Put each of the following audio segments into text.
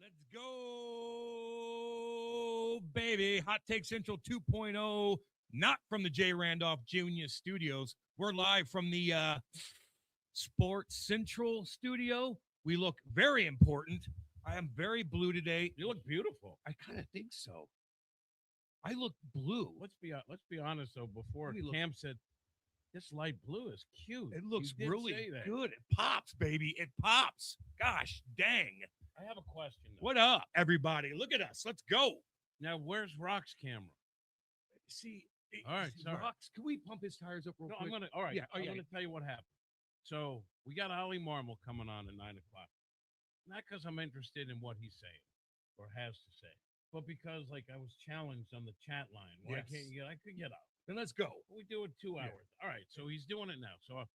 Let's go, baby. Hot Take Central 2.0, not from the J. Randolph Jr. studios. We're live from the Sports Central studio. We look very important. I am very blue today. You look beautiful. I kind of think so. I look blue. Let's be honest, though. Before Cam said, this light blue is cute. It looks really good. It pops, baby. It pops. Gosh, dang. I have a question, though. What up, everybody? Look at us. Let's go. Now, where's Rock's camera? See, all right, sorry. Rocks, can we pump his tires up real quick? I'm gonna tell you what happened. So we got Oli Marmol coming on at 9 o'clock. Not because I'm interested in what he's saying or has to say, but because I was challenged on the chat line. Why can't you get? I could get up. Then let's go. We do it 2 hours. All right. So he's doing it now. So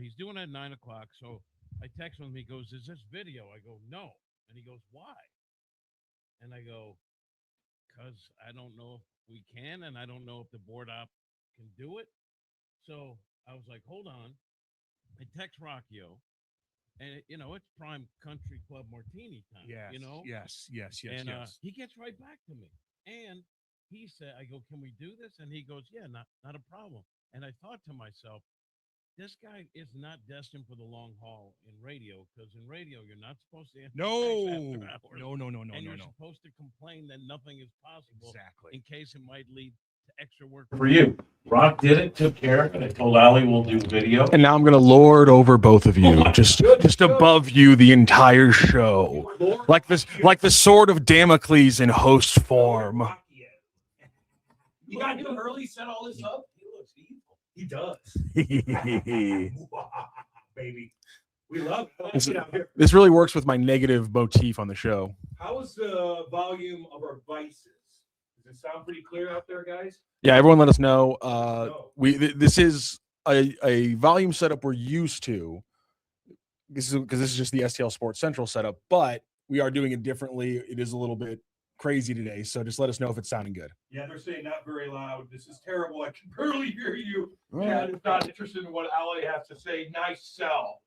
he's doing it at 9 o'clock. So I text him. He goes, "Is this video?" I go, "No." And he goes, "Why?" And I go, "Because I don't know if we can, and I don't know if the board op can do it." So I was like, "Hold on." I text Rockio, and it's prime country club martini time. Yes, yes. And he gets right back to me, and he said, "I go, can we do this?" And he goes, "Yeah, not a problem." And I thought to myself, this guy is not destined for the long haul in radio, because in radio you're not supposed to answer No. after hours. No. And you're supposed to complain that nothing is possible, Exactly. in case it might lead to extra work for you. Rock did it, took care of it. I told Ali we'll do video. And now I'm going to lord over both of you, just above you the entire show, like the sword of Damocles in host form. You got him early, set all this up. He looks evil. He does. Baby, we love it. This really works with my negative motif on the show. How is the volume of our vices? Does it sound pretty clear out there, guys? Yeah, everyone let us know. This is a volume setup we're used to. This is just the STL Sports Central setup, but we are doing it differently. It is a little bit crazy today, so just let us know if it's sounding good. Yeah, they're saying not very loud. This is terrible. I can barely hear you. Chad is not interested in what Ali has to say. Nice sell.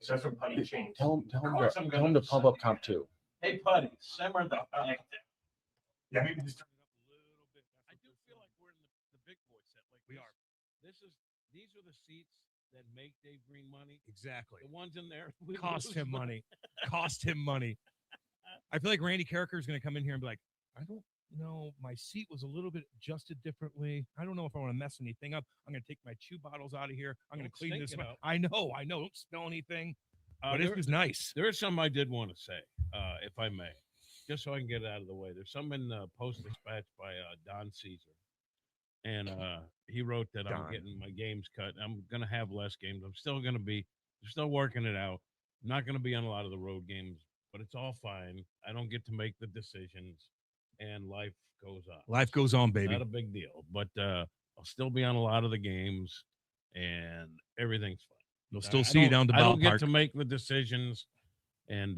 So that's what Putty changed. Tell him to pump up comp 2. Hey, Putty, simmer the heck down. Yeah, maybe just turn it up a little bit. I do feel like we're in the big boy set. Like we are. These are the seats that make Dave Green money. Exactly. The ones in there cost him money. Cost him money. I feel like Randy Carricker is going to come in here and be like, "I don't know, my seat was a little bit adjusted differently. I don't know if I want to mess anything up. I'm going to take my chew bottles out of here. I'm going to clean this up." I know. Don't smell anything. But it was nice. There is something I did want to say, if I may, just so I can get it out of the way. There's some in the Post Dispatch by Don Caesar. And he wrote that I'm getting my games cut. I'm going to have less games. I'm still working it out. I'm not going to be on a lot of the road games, but it's all fine. I don't get to make the decisions, and life goes on. Life goes on, baby. Not a big deal, but I'll still be on a lot of the games, and everything's fine. They'll still see you down the ballpark. I don't get to make the decisions, and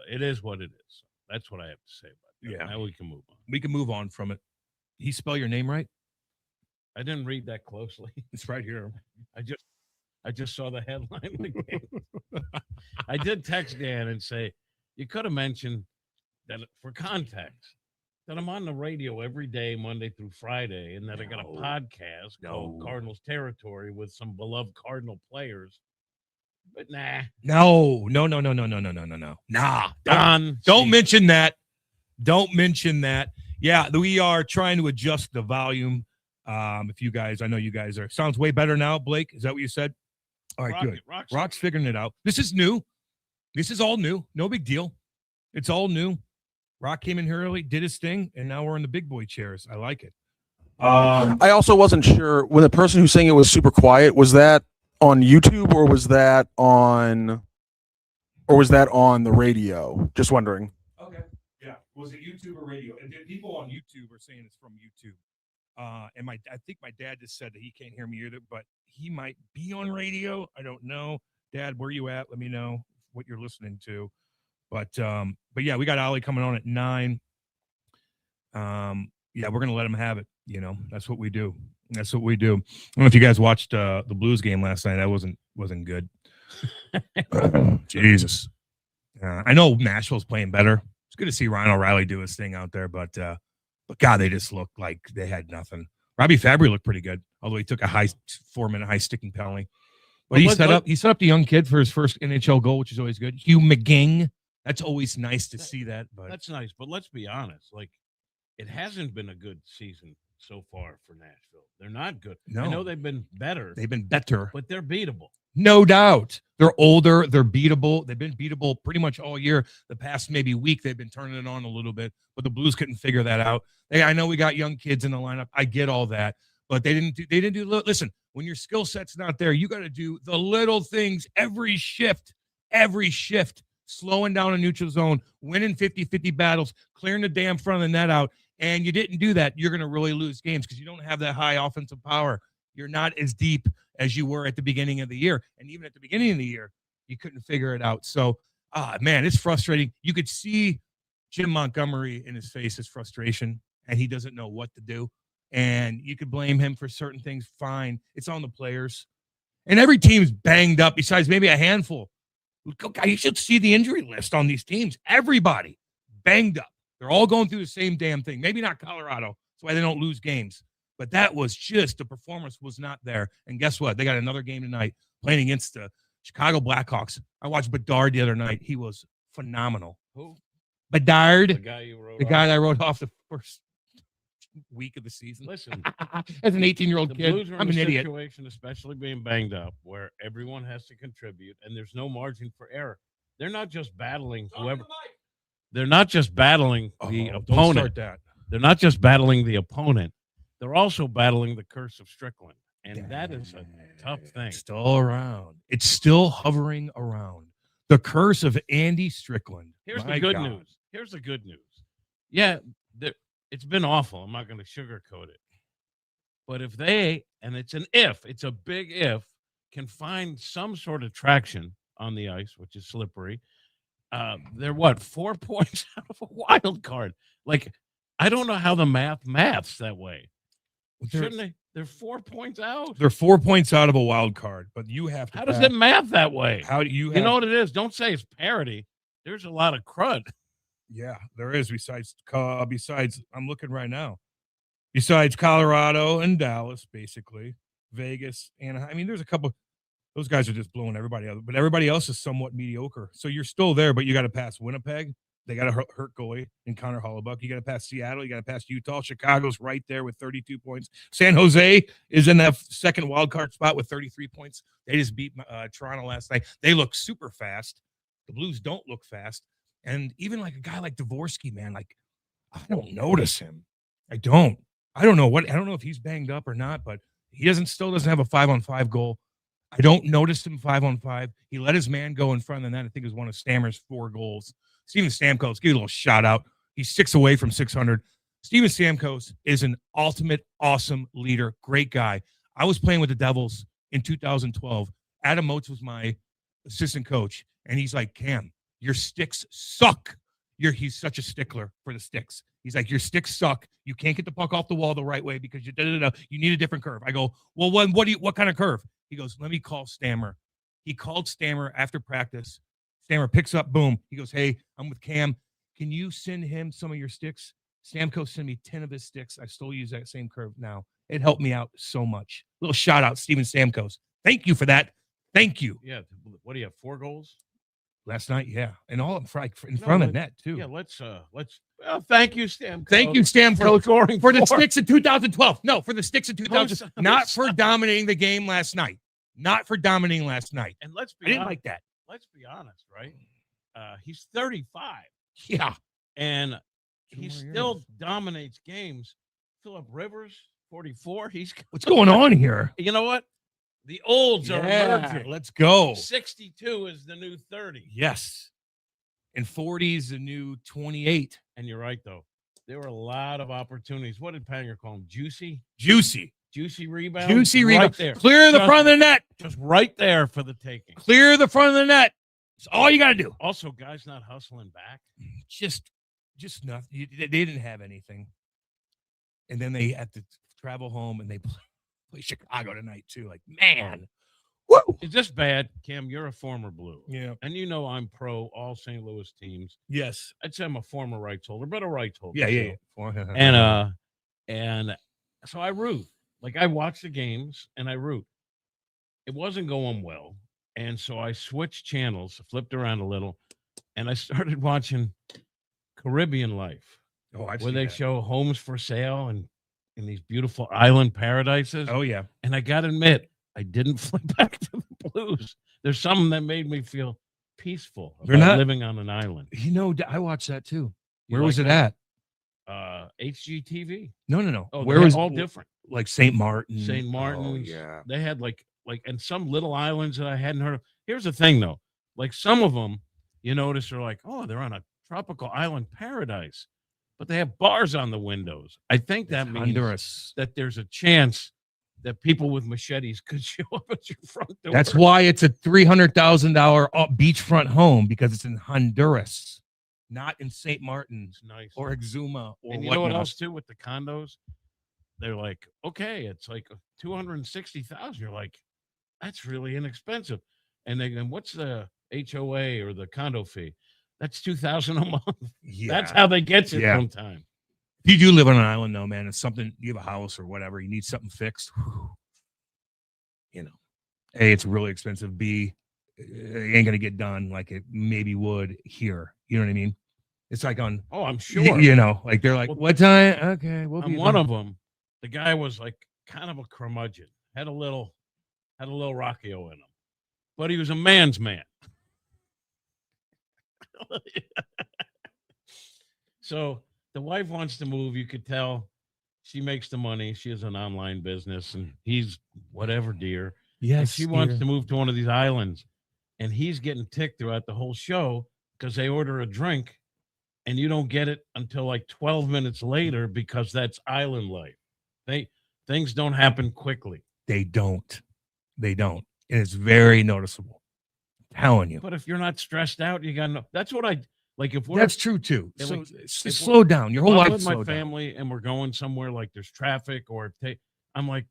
it is what it is. That's what I have to say about that. Yeah. Now we can move on. We can move on from it. He spell your name right? I didn't read that closely. It's right here. I just saw the headline again. I did text Dan and say, you could have mentioned that for context, that I'm on the radio every day, Monday through Friday, and that I got a podcast called Cardinals Territory with some beloved Cardinal players. But nah. No. Nah. Don't mention that. Don't mention that. Yeah, we are trying to adjust the volume. If you guys, I know you guys are. Sounds way better now, Blake. Is that what you said? All right, good. Rock's figuring it out. This is new. This is all new. No big deal. It's all new. Rock came in here early, did his thing, and now we're in the big boy chairs. I like it. I also wasn't sure when the person who's saying it was super quiet, was that on YouTube or was that on the radio? Just wondering. Okay. Yeah. Was it YouTube or radio? And people on YouTube are saying it's from YouTube. And I think my dad just said that he can't hear me either, but he might be on radio. I don't know. Dad, where you at? Let me know what you're listening to. But yeah, we got Oli coming on at 9. Yeah, we're gonna let him have it. You know, that's what we do. That's what we do. I don't know if you guys watched the Blues game last night. That wasn't good. Jesus, I know Nashville's playing better. It's good to see Ryan O'Reilly do his thing out there, but God, they just looked like they had nothing. Robbie Fabry looked pretty good, although he took a 4-minute high sticking penalty. But he set up the young kid for his first NHL goal, which is always good. Hugh McGing. That's always nice to see that. But that's nice. But let's be honest, like it hasn't been a good season so far for Nashville. They're not good. No. I know they've been better. They've been better, but they're beatable. No doubt. They're older. They're beatable. They've been beatable pretty much all year. The past maybe week, they've been turning it on a little bit, but the Blues couldn't figure that out. I know we got young kids in the lineup. I get all that, but they didn't do. Listen, when your skill set's not there, you got to do the little things every shift, slowing down a neutral zone, winning 50-50 battles, clearing the damn front of the net out. And you didn't do that. You're going to really lose games because you don't have that high offensive power. You're not as deep as you were at the beginning of the year. And even at the beginning of the year, you couldn't figure it out. So, man, it's frustrating. You could see Jim Montgomery in his face, his frustration, and he doesn't know what to do. And you could blame him for certain things. Fine. It's on the players. And every team's banged up besides maybe a handful. You should see the injury list on these teams. Everybody banged up. They're all going through the same damn thing. Maybe not Colorado. That's why they don't lose games. But that was just, the performance was not there. And guess what? They got another game tonight playing against the Chicago Blackhawks. I watched Bedard the other night. He was phenomenal. Who? Bedard. The guy that I wrote off the first week of the season. Listen, as an 18-year-old kid, Blues are I'm an idiot. Situation, especially being banged up, where everyone has to contribute and there's no margin for error. They're not just battling whoever. They're not just battling the opponent. Don't start that. They're not just battling the opponent. They're also battling the curse of Strickland. And that is a tough thing. It's still around. It's still hovering around. The curse of Andy Strickland. Here's the good news. Yeah, it's been awful. I'm not going to sugarcoat it. But if they, and it's a big if, can find some sort of traction on the ice, which is slippery, they're 4 points out of a wild card. Like, I don't know how the maths that way. Shouldn't they? They're 4 points out. They're 4 points out of a wild card, but you have to. How does it math that way? How do you? You know what it is? Don't say it's parity. There's a lot of crud. Yeah, there is. Besides, I'm looking right now. Besides Colorado and Dallas, basically Vegas, and I mean, there's a couple. Those guys are just blowing everybody out, but everybody else is somewhat mediocre. So you're still there, but you got to pass Winnipeg. They got a hurt goalie in Connor Hollebuck. You got to pass Seattle. You got to pass Utah. Chicago's right there with 32 points. San Jose is in that second wild card spot with 33 points. They just beat Toronto last night. They look super fast. The Blues don't look fast. And even like a guy like Dvorsky, man, like I don't notice him. I don't know if he's banged up or not, but he still doesn't have a 5-on-5 goal. I don't notice him 5-on-5. He let his man go in front of the net. I think it was one of Stammer's 4 goals. Steven Stamkos, give you a little shout out. He's 6 away from 600. Steven Stamkos is an ultimate awesome leader. Great guy. I was playing with the Devils in 2012. Adam Motes was my assistant coach, and he's like, Cam, your sticks suck. He's such a stickler for the sticks. He's like, your sticks suck. You can't get the puck off the wall the right way because you need a different curve. I go, well, what kind of curve? He goes, let me call Stammer. He called Stammer after practice. Stammer picks up, boom. He goes, hey, I'm with Cam. Can you send him some of your sticks? Stamkos sent me 10 of his sticks. I still use that same curve now. It helped me out so much. Little shout out, Steven Stamkos. Thank you for that. Thank you. Yeah. What do you have? 4 goals? Last night, yeah. And all in front of the net, too. Yeah, let's thank you, Stamkos. Thank you, Stamkos, for the sticks in 2012. No, for the sticks in 2012. Not for dominating the game last night. Not for dominating last night. And I didn't like that. Let's be honest, right? He's 35. Yeah. And he still dominates games. Phillip Rivers, 44. What's going on here? You know what? The olds are emerging. Let's go. 62 is the new 30. Yes. And 40 is the new 28. And you're right, though. There were a lot of opportunities. What did Panger call them? Juicy rebound. Juicy rebound. Right there. Clear the front of the net. Just right there for the taking. Clear the front of the net. It's all you got to do. Also, guys not hustling back. Just nothing. They didn't have anything. And then they had to travel home and they play Chicago tonight too. Like, man, Woo! Is this bad, Cam? You're a former Blue. Yeah. And you know I'm pro all St. Louis teams. Yes. I'd say I'm a former rights holder, but a rights holder. Yeah. And so I root. Like I watch the games and I root. It wasn't going well. And so I switched channels, flipped around a little, and I started watching Caribbean Life, where they show homes for sale and in these beautiful island paradises. Oh yeah. And I gotta admit, I didn't flip back to the Blues. There's something that made me feel peaceful about living on an island. You know, I watched that too. Where like was it at? HGTV. No. Oh, where was all different? Like St. Martin. St. Martin's. Oh, yeah. They had like and some little islands that I hadn't heard of. Here's the thing though. Like some of them, you notice are like, oh, they're on a tropical island paradise, but they have bars on the windows. I think that means Honduras. that there's a chance that people with machetes could show up at your front door. That's why it's a $300,000 beachfront home, because it's in Honduras, not in St. Martin's nice. or Exuma or and you know what else too with the condos? They're like, okay, it's like 260,000. You're like, that's really inexpensive. And they go, what's the HOA or the condo fee? That's $2,000 a month. Yeah. That's how they get you sometimes. If you do live on an island, though, man, it's something, you have a house or whatever, you need something fixed. Whew. You know, A, it's really expensive. B, it ain't going to get done like it maybe would here. You know what I mean? It's like on, oh, I'm sure. You know, like they're like, what time? Okay, we'll be one of them. The guy was like kind of a curmudgeon, had a little Rockio in him, but he was a man's man. So the wife wants to move. You could tell she makes the money. She has an online business, and he's whatever, dear. Yes, and she wants to move to one of these islands, and he's getting ticked throughout the whole show because they order a drink, and you don't get it until like 12 minutes later because that's island life. Things don't happen quickly. They don't. And it's very noticeable. I'm telling you. But if you're not stressed out, you got to know. That's what I like. If we're That's true too. And So like, just slow down. Your whole life with is my slow down. family and we're going somewhere like there's traffic or I'm like,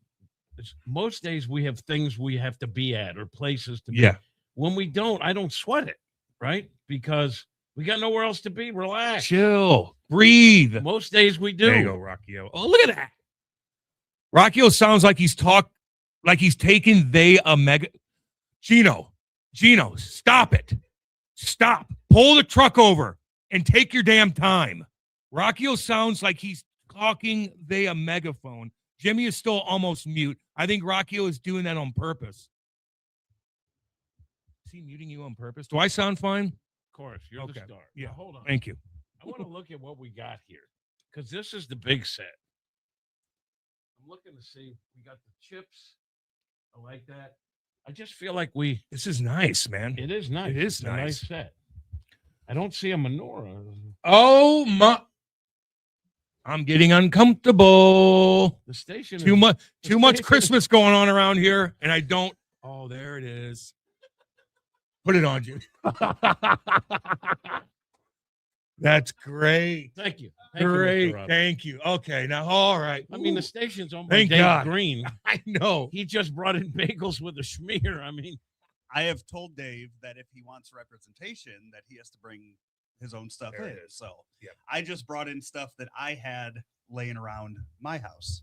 most days we have things we have to be at or places to be. Yeah. When we don't, I don't sweat it, right? Because we got nowhere else to be. Relax. Chill. Breathe. Most days we do. There you go, Rockio. Oh, look at that. Rockio sounds like he's taking a mega. Gino, stop it. Stop. Pull the truck over and take your damn time. Rockio sounds like he's talking a megaphone. Jimmy is still almost mute. I think Rockio is doing that on purpose. Is he muting you on purpose? Do I sound fine? Of course. You're the star. Yeah. Now, hold on. Thank you. I want to look at what we got here because this is the big set. I'm looking to see. We got the chips. I like that. I just feel like This is nice, man. It is nice. It is it's a nice set. I don't see a menorah. Oh my! I'm getting uncomfortable. The station too much Christmas going on around here, and I don't. Oh, there it is. Put it on, Jimmy. That's great. Thank you. Great. Thank you. Okay, now all right. I mean, the station's owned by Thank Dave God. Green. I know. He just brought in bagels with a schmear. I mean, I have told Dave that if he wants representation, that he has to bring his own stuff There in. it is. So Yep. I just brought in stuff that I had laying around my house.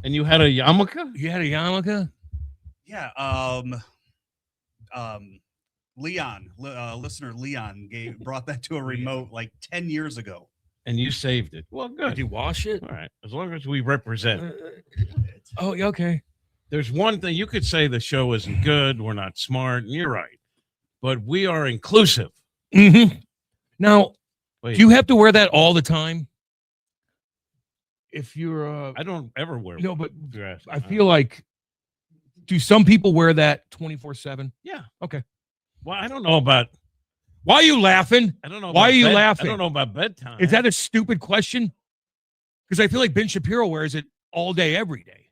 and you had a yarmulke? You had a yarmulke? Yeah. Leon, listener Leon brought that to a remote like 10 years ago. And you saved it. Well, good. Did you wash it? All right. As long as we represent. Oh, yeah, okay. There's one thing you could say the show isn't good. We're not smart. And you're right. But we are inclusive. Mm-hmm. Now, Wait, do you have to wear that all the time? If you're I don't ever wear no, but dress. I feel like, do some people wear that 24/7? Yeah. Okay. Well, I don't know about. Why are you laughing? I don't know. Why about are you laughing? I don't know about bedtime. Is that a stupid question? Because I feel like Ben Shapiro wears it all day, every day.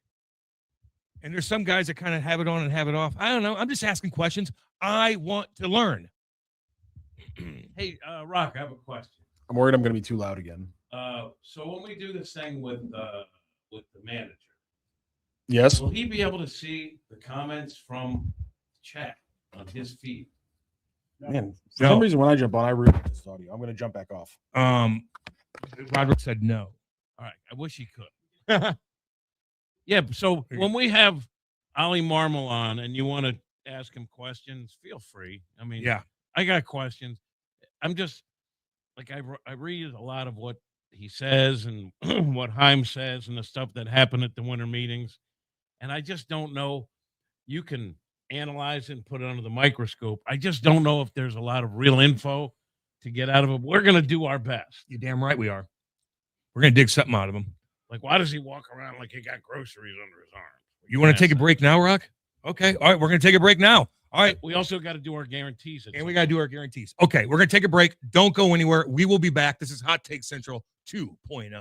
And there's some guys that kind of have it on and have it off. I don't know. I'm just asking questions. I want to learn. Hey, Rock, I have a question. I'm worried I'm going to be too loud again. So when we do this thing with the manager, Yes. will he be able to see the comments from chat on his feed. Man, for No. some reason when I jump on, I realize this is audio. I'm going to jump back off. Roderick said no. All right. I wish he could. Yeah. So when we have Oli Marmol on and you want to ask him questions, feel free. I mean, Yeah. I got questions. I'm just like, I read a lot of what he says and what Heim says and the stuff that happened at the winter meetings. And I just don't know. You can analyze it and put it under the microscope. I just don't know if there's a lot of real info to get out of it. We're going to do our best. You're damn right we are. We're going to dig something out of him. Like, why does he walk around like he got groceries under his arm? You want to take a break now, Rock? Okay. All right. We're going to take a break now. All right. We also got to do our guarantees. And we got to do our guarantees. Okay. We're going to take a break. Don't go anywhere. We will be back. This is Hot Take Central 2.0.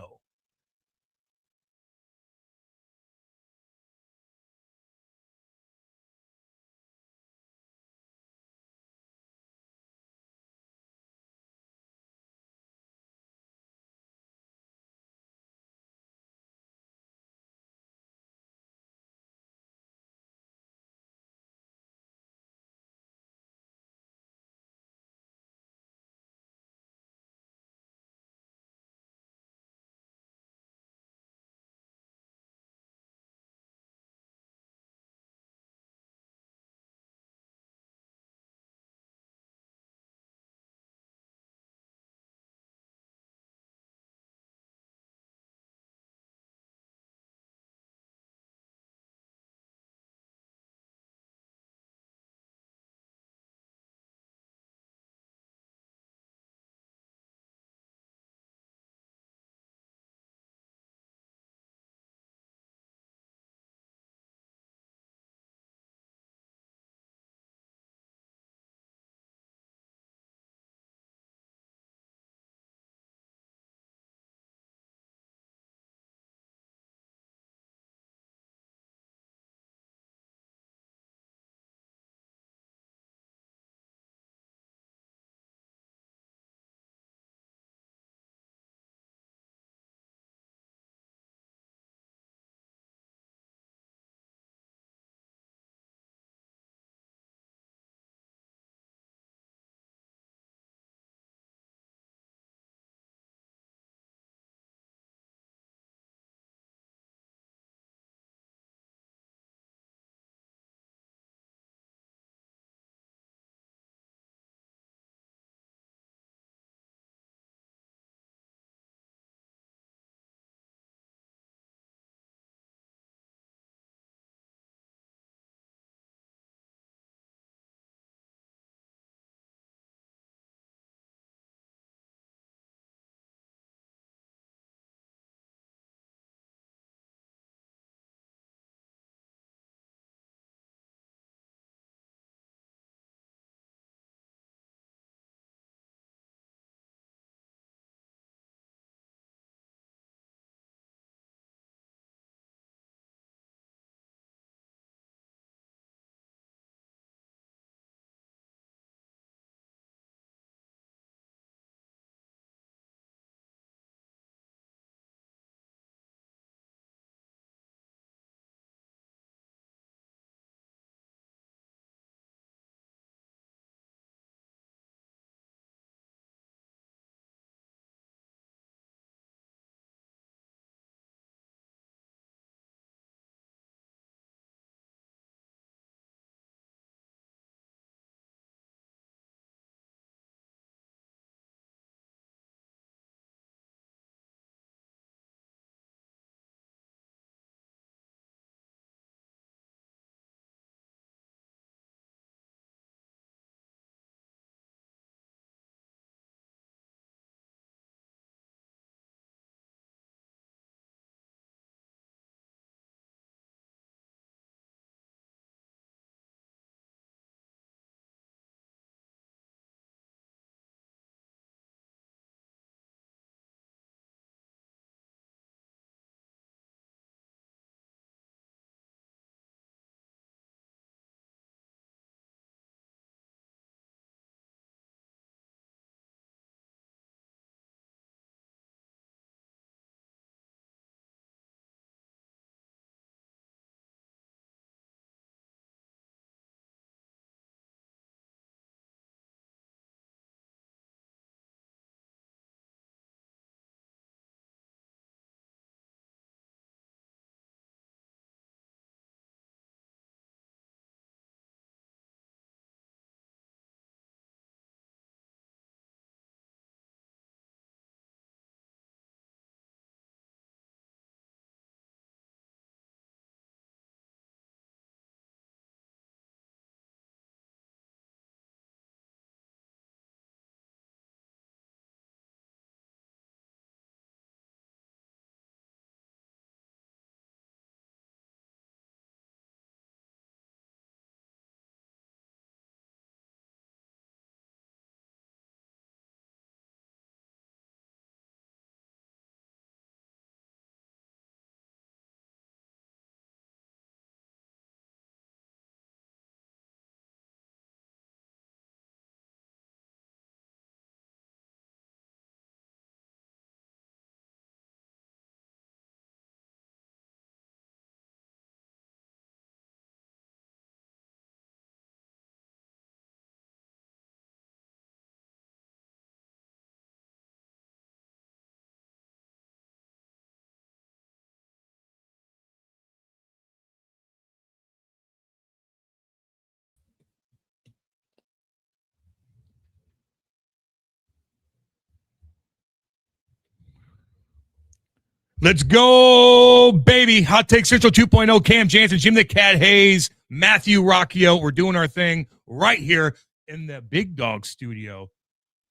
Let's go, baby. Hot Take Central 2.0. Cam Janssen, Jim the Cat Hayes, Matthew Rocchio. We're doing our thing right here in the Big Dog Studio.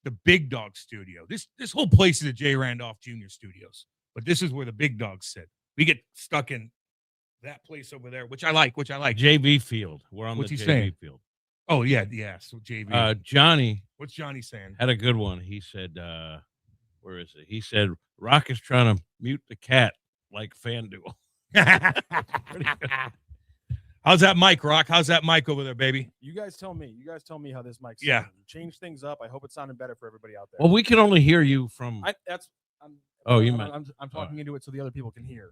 The Big Dog Studio. This whole place is the J. Randolph Jr. Studios, but this is where the big dogs sit. We get stuck in that place over there, which I like. JV field. We're on What's the he JV saying? field. Oh, yeah. So JV. Johnny What's Johnny saying? had a good one. He said, where is it? He said, Rock is trying to mute the cat like FanDuel. How's that mic, Rock? How's that mic over there, baby? You guys tell me. You guys tell me how this mic sounds. Yeah. Change things up. I hope it sounded better for everybody out there. Well, we can only hear you from. I'm talking into it so the other people can hear.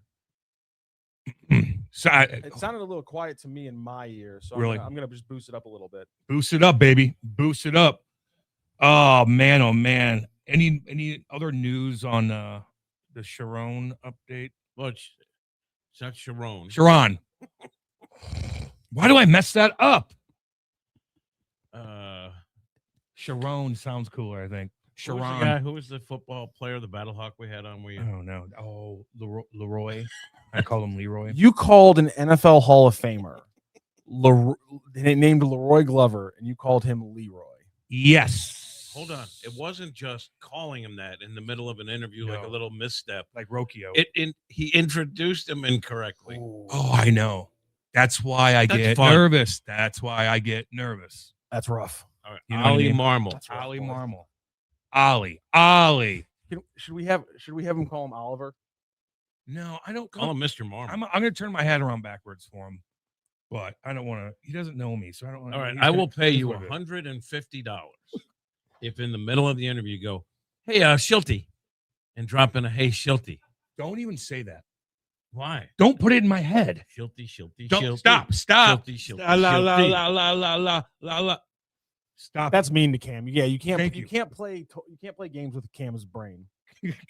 So It sounded a little quiet to me in my ear, so Really? I'm gonna just boost it up a little bit. Boost it up, baby. Boost it up. Oh man. Any other news on the Sharon update? Well, it's not Sharon. Sharon. Why do I mess that up? Sharon sounds cooler, I think. Who was the Sharon. guy? Who was the football player, the battle hawk we had on? Oh no. Oh, Leroy. I call him Leroy. You called an NFL Hall of Famer named Leroy Glover, and you called him Leroy. Yes. Hold on. It wasn't just calling him that in the middle of an interview, like a No. little misstep. Like Rocchio. He introduced him incorrectly. Oh, I know. That's why I That's get fun. nervous. That's why I get nervous. That's rough. All right. You know what I Oli mean? Marmol. That's rough, Oli boy. Marmol. Ollie. Should we have him call him Oliver? No, I don't Call him Mr. Marmol. I'm going to turn my hat around backwards for him, but I don't want to. He doesn't know me, so I don't want. All right. I will pay you $150 if in the middle of the interview you go, hey, Shilty, and drop in a hey, Shilty. Don't even say that. Why? Don't put it in my head. Shilty. Don't stop. Shilty. La la la. Stop. That's mean to Cam. Yeah, you can't. Thank You you. can't play. You can't play games with Cam's brain.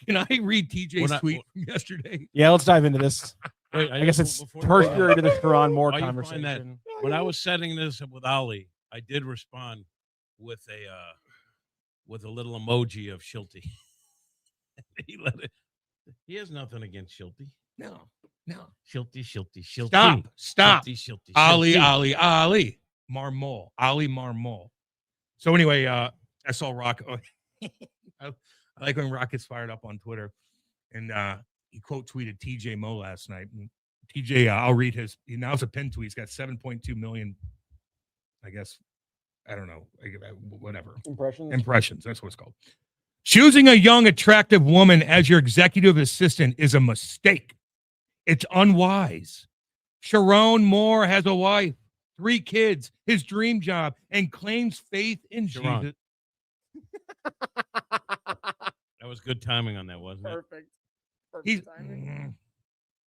Can I read TJ's When I- tweet from yesterday? Yeah, let's dive into this. Wait, I guess it's before- tertiary to the Sharon Moore While you find that, conversation. when I was setting this up with Ali, I did respond with a little emoji of Shilty. He let it. He has nothing against Shilty. No. Shilty. Stop. Shilty. Ali Marmol. Ali Marmol. So anyway, I saw Rock. I like when Rock gets fired up on Twitter, and he quote tweeted TJ Moe last night. And TJ, I'll read his. Now it's a pin tweet. He's got 7.2 million. I guess I don't know. Whatever impressions. That's what it's called. Choosing a young, attractive woman as your executive assistant is a mistake. It's unwise. Sharon Moore has a wife, 3 kids, his dream job, and claims faith in Sharon. Jesus. That was good timing on that, wasn't it? Perfect.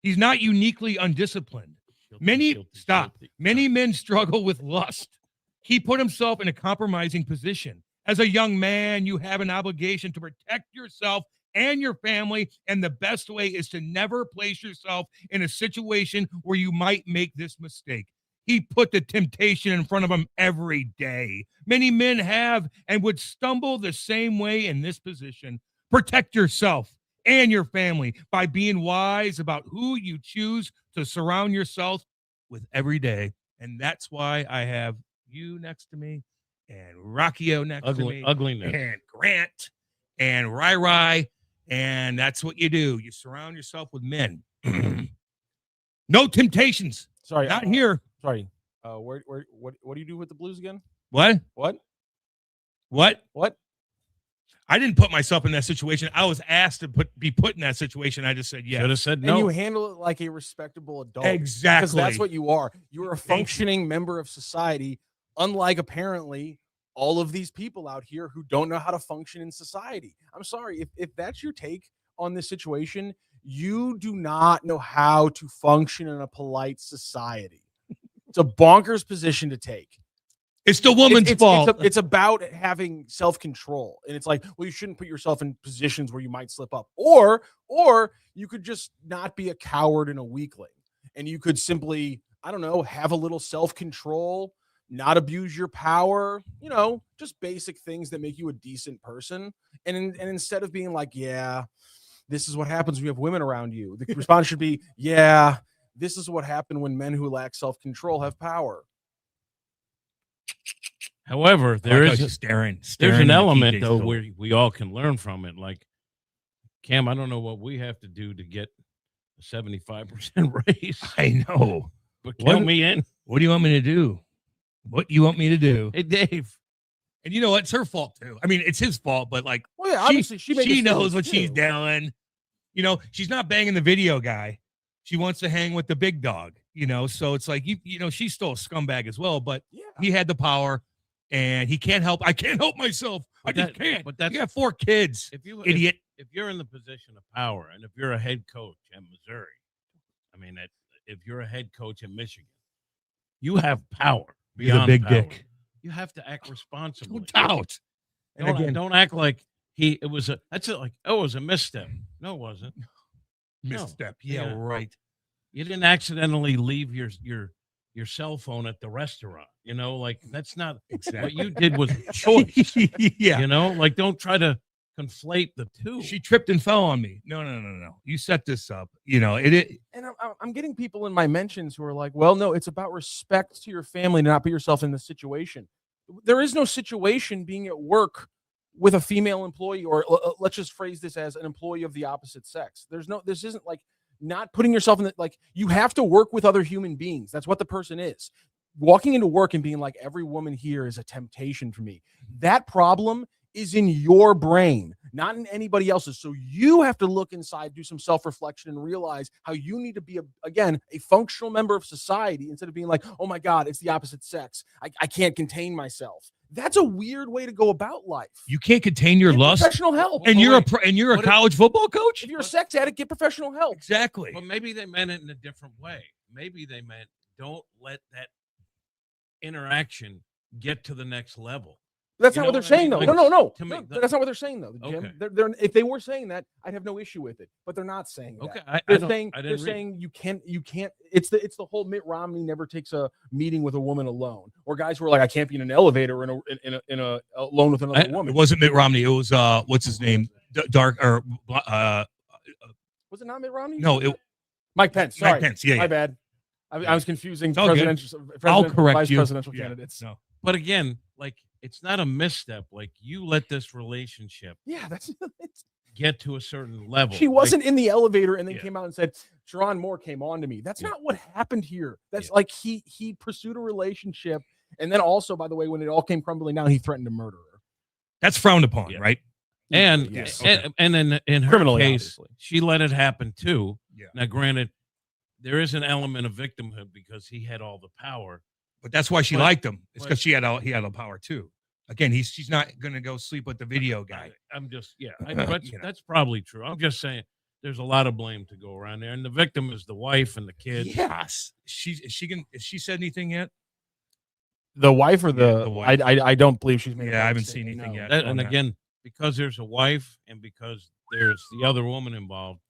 He's not uniquely undisciplined. Many men struggle with lust. He put himself in a compromising position. As a young man, you have an obligation to protect yourself and your family, and the best way is to never place yourself in a situation where you might make this mistake. He put the temptation in front of him every day. Many men have and would stumble the same way in this position. Protect yourself and your family by being wise about who you choose to surround yourself with every day. And that's why I have you next to me and Rocchio next to me Ugliness. and Grant and Rai. And that's what you do. You surround yourself with men. No temptations. Sorry, Not here. Sorry. What do you do with the Blues again? What? What? I didn't put myself in that situation. I was asked to be put in that situation. I just said yes. Should have said And no. you handle it like a respectable adult. Exactly. Because that's what you are. You're a Thank you. functioning member of society, unlike apparently all of these people out here who don't know how to function in society. I'm sorry. If that's your take on this situation, you do not know how to function in a polite society. It's a bonkers position to take. It's the woman's fault. It's about having self-control. And it's like, well, you shouldn't put yourself in positions where you might slip up. Or you could just not be a coward and a weakling. And you could simply, I don't know, have a little self-control, not abuse your power, just basic things that make you a decent person. And instead of being like, yeah, this is what happens when you have women around you. The response should be, yeah, this is what happened when men who lack self-control have power. However, there is staring there's an into element TJ's though soul. where we all can learn from it. Like Cam, I don't know what we have to do to get a 75% raise, I know. but count me in. What do you want me to do? What do you want me to do? Hey, Dave. And you know what? It's her fault too. I mean, it's his fault, but like, Well, yeah, obviously she knows what she's too. doing. You know, she's not banging the video guy. She wants to hang with the big dog. You know, so it's like you know, she's still a scumbag as well. But Yeah. he had the power, and he can't help. I can't help myself. I just can't. But that's you got 4 kids. if you Idiot. If you're in the position of power, and if you're a head coach at Missouri, I mean, if you're a head coach in Michigan, you have power. You're the Beyond big power. dick. You have to act responsibly. No doubt. And again, Don't act like it was a misstep. No, it wasn't. misstep. No. Yeah, Yeah. right. You didn't accidentally leave your cell phone at the restaurant. You know, like that's not Exactly. what you did was a choice. Yeah. You know, like don't try to conflate the two. She tripped and fell on me. No. You set this up. You know, it And I'm getting people in my mentions who are like, well, no, it's about respect to your family to not put yourself in this situation. There is no situation being at work with a female employee, or let's just phrase this as an employee of the opposite sex. This isn't like not putting yourself in the, like, you have to work with other human beings. That's what the person is. Walking into work and being like, every woman here is a temptation for me. That problem is in your brain, not in anybody else's. So you have to look inside, do some self-reflection, and realize how you need to be, a functional member of society instead of being like, oh my God, it's the opposite sex. I can't contain myself. That's a weird way to go about life. you can't contain your Get lust. professional help. And you're a What if- college football coach? If you're a sex addict, get professional help. Exactly. But maybe they meant it in a different way. Maybe they meant don't let that interaction get to the next level. That's You not know what they're what I saying, mean? though. Like, No. to me, That's not what they're saying, though. Jim. Okay. They're if they were saying that, I'd have no issue with it. But they're not saying that. Okay, They're saying you can't. It's the whole Mitt Romney never takes a meeting with a woman alone, or guys who are like, I can't be in an elevator in a alone with another It woman. wasn't Mitt Romney. It was what's his name? Dark or Was it not Mitt Romney? no, it Mike Pence. Sorry, Mike Pence. Yeah, my yeah. bad. I was confusing It's all good. I'll correct vice you. presidential Yeah, candidates. no. But again, like it's not a misstep. Like you let this relationship Yeah, that's. get to a certain level. She wasn't in the elevator and then Yeah. came out and said, Sharon Moore came on to me. That's Yeah. not what happened here. That's Yeah. like he pursued a relationship. And then also, by the way, when it all came crumbling down, he threatened to murder her. That's frowned upon, Yeah. right? And Yes. and in her Criminally, case, obviously. she let it happen too. Yeah. Now, granted, there is an element of victimhood because he had all the power. But that's why she But- liked him. It's but- because he had all the power too. Again, she's not gonna go sleep with the video guy. I'm just You know. that's probably true. I'm just saying there's a lot of blame to go around there, and the victim is the wife and the kids. Yes. Has she said anything yet? The wife or Yeah, the wife. I don't believe she's made a Yeah, I haven't public seen statement, anything no. yet. That- on and that. again, because there's a wife and because there's the other woman involved,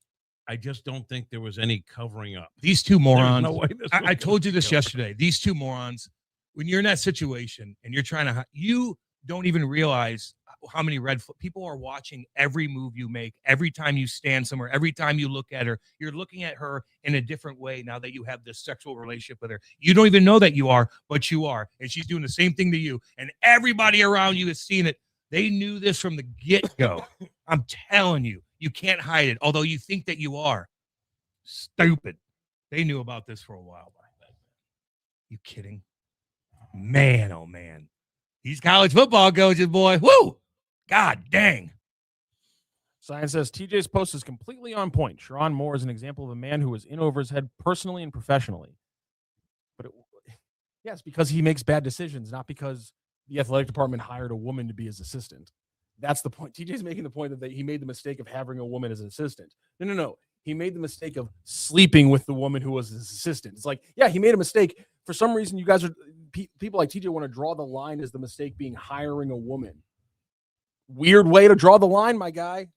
I just don't think there was any covering up. These two There's morons. no way this was I told you this gonna go. yesterday. These two morons, when you're in that situation and you're trying to, you don't even realize how many people are watching every move you make, every time you stand somewhere, every time you look at her. You're looking at her in a different way now that you have this sexual relationship with her. You don't even know that you are, but you are. And she's doing the same thing to you. And everybody around you is seeing it. They knew this from the get-go. I'm telling you, you can't hide it, although you think that you are. Stupid. They knew about this for a while back then. You kidding? Man, oh man. These college football coaches, boy. Woo! God dang. Science says TJ's post is completely on point. Sharon Moore is an example of a man who was in over his head personally and professionally. But yes, because he makes bad decisions, not because the athletic department hired a woman to be his assistant. That's the point. TJ's making the point that he made the mistake of having a woman as an assistant. No. He made the mistake of sleeping with the woman who was his assistant. It's like, yeah, he made a mistake. For some reason, you guys are people like TJ want to draw the line as the mistake being hiring a woman. Weird way to draw the line, my guy.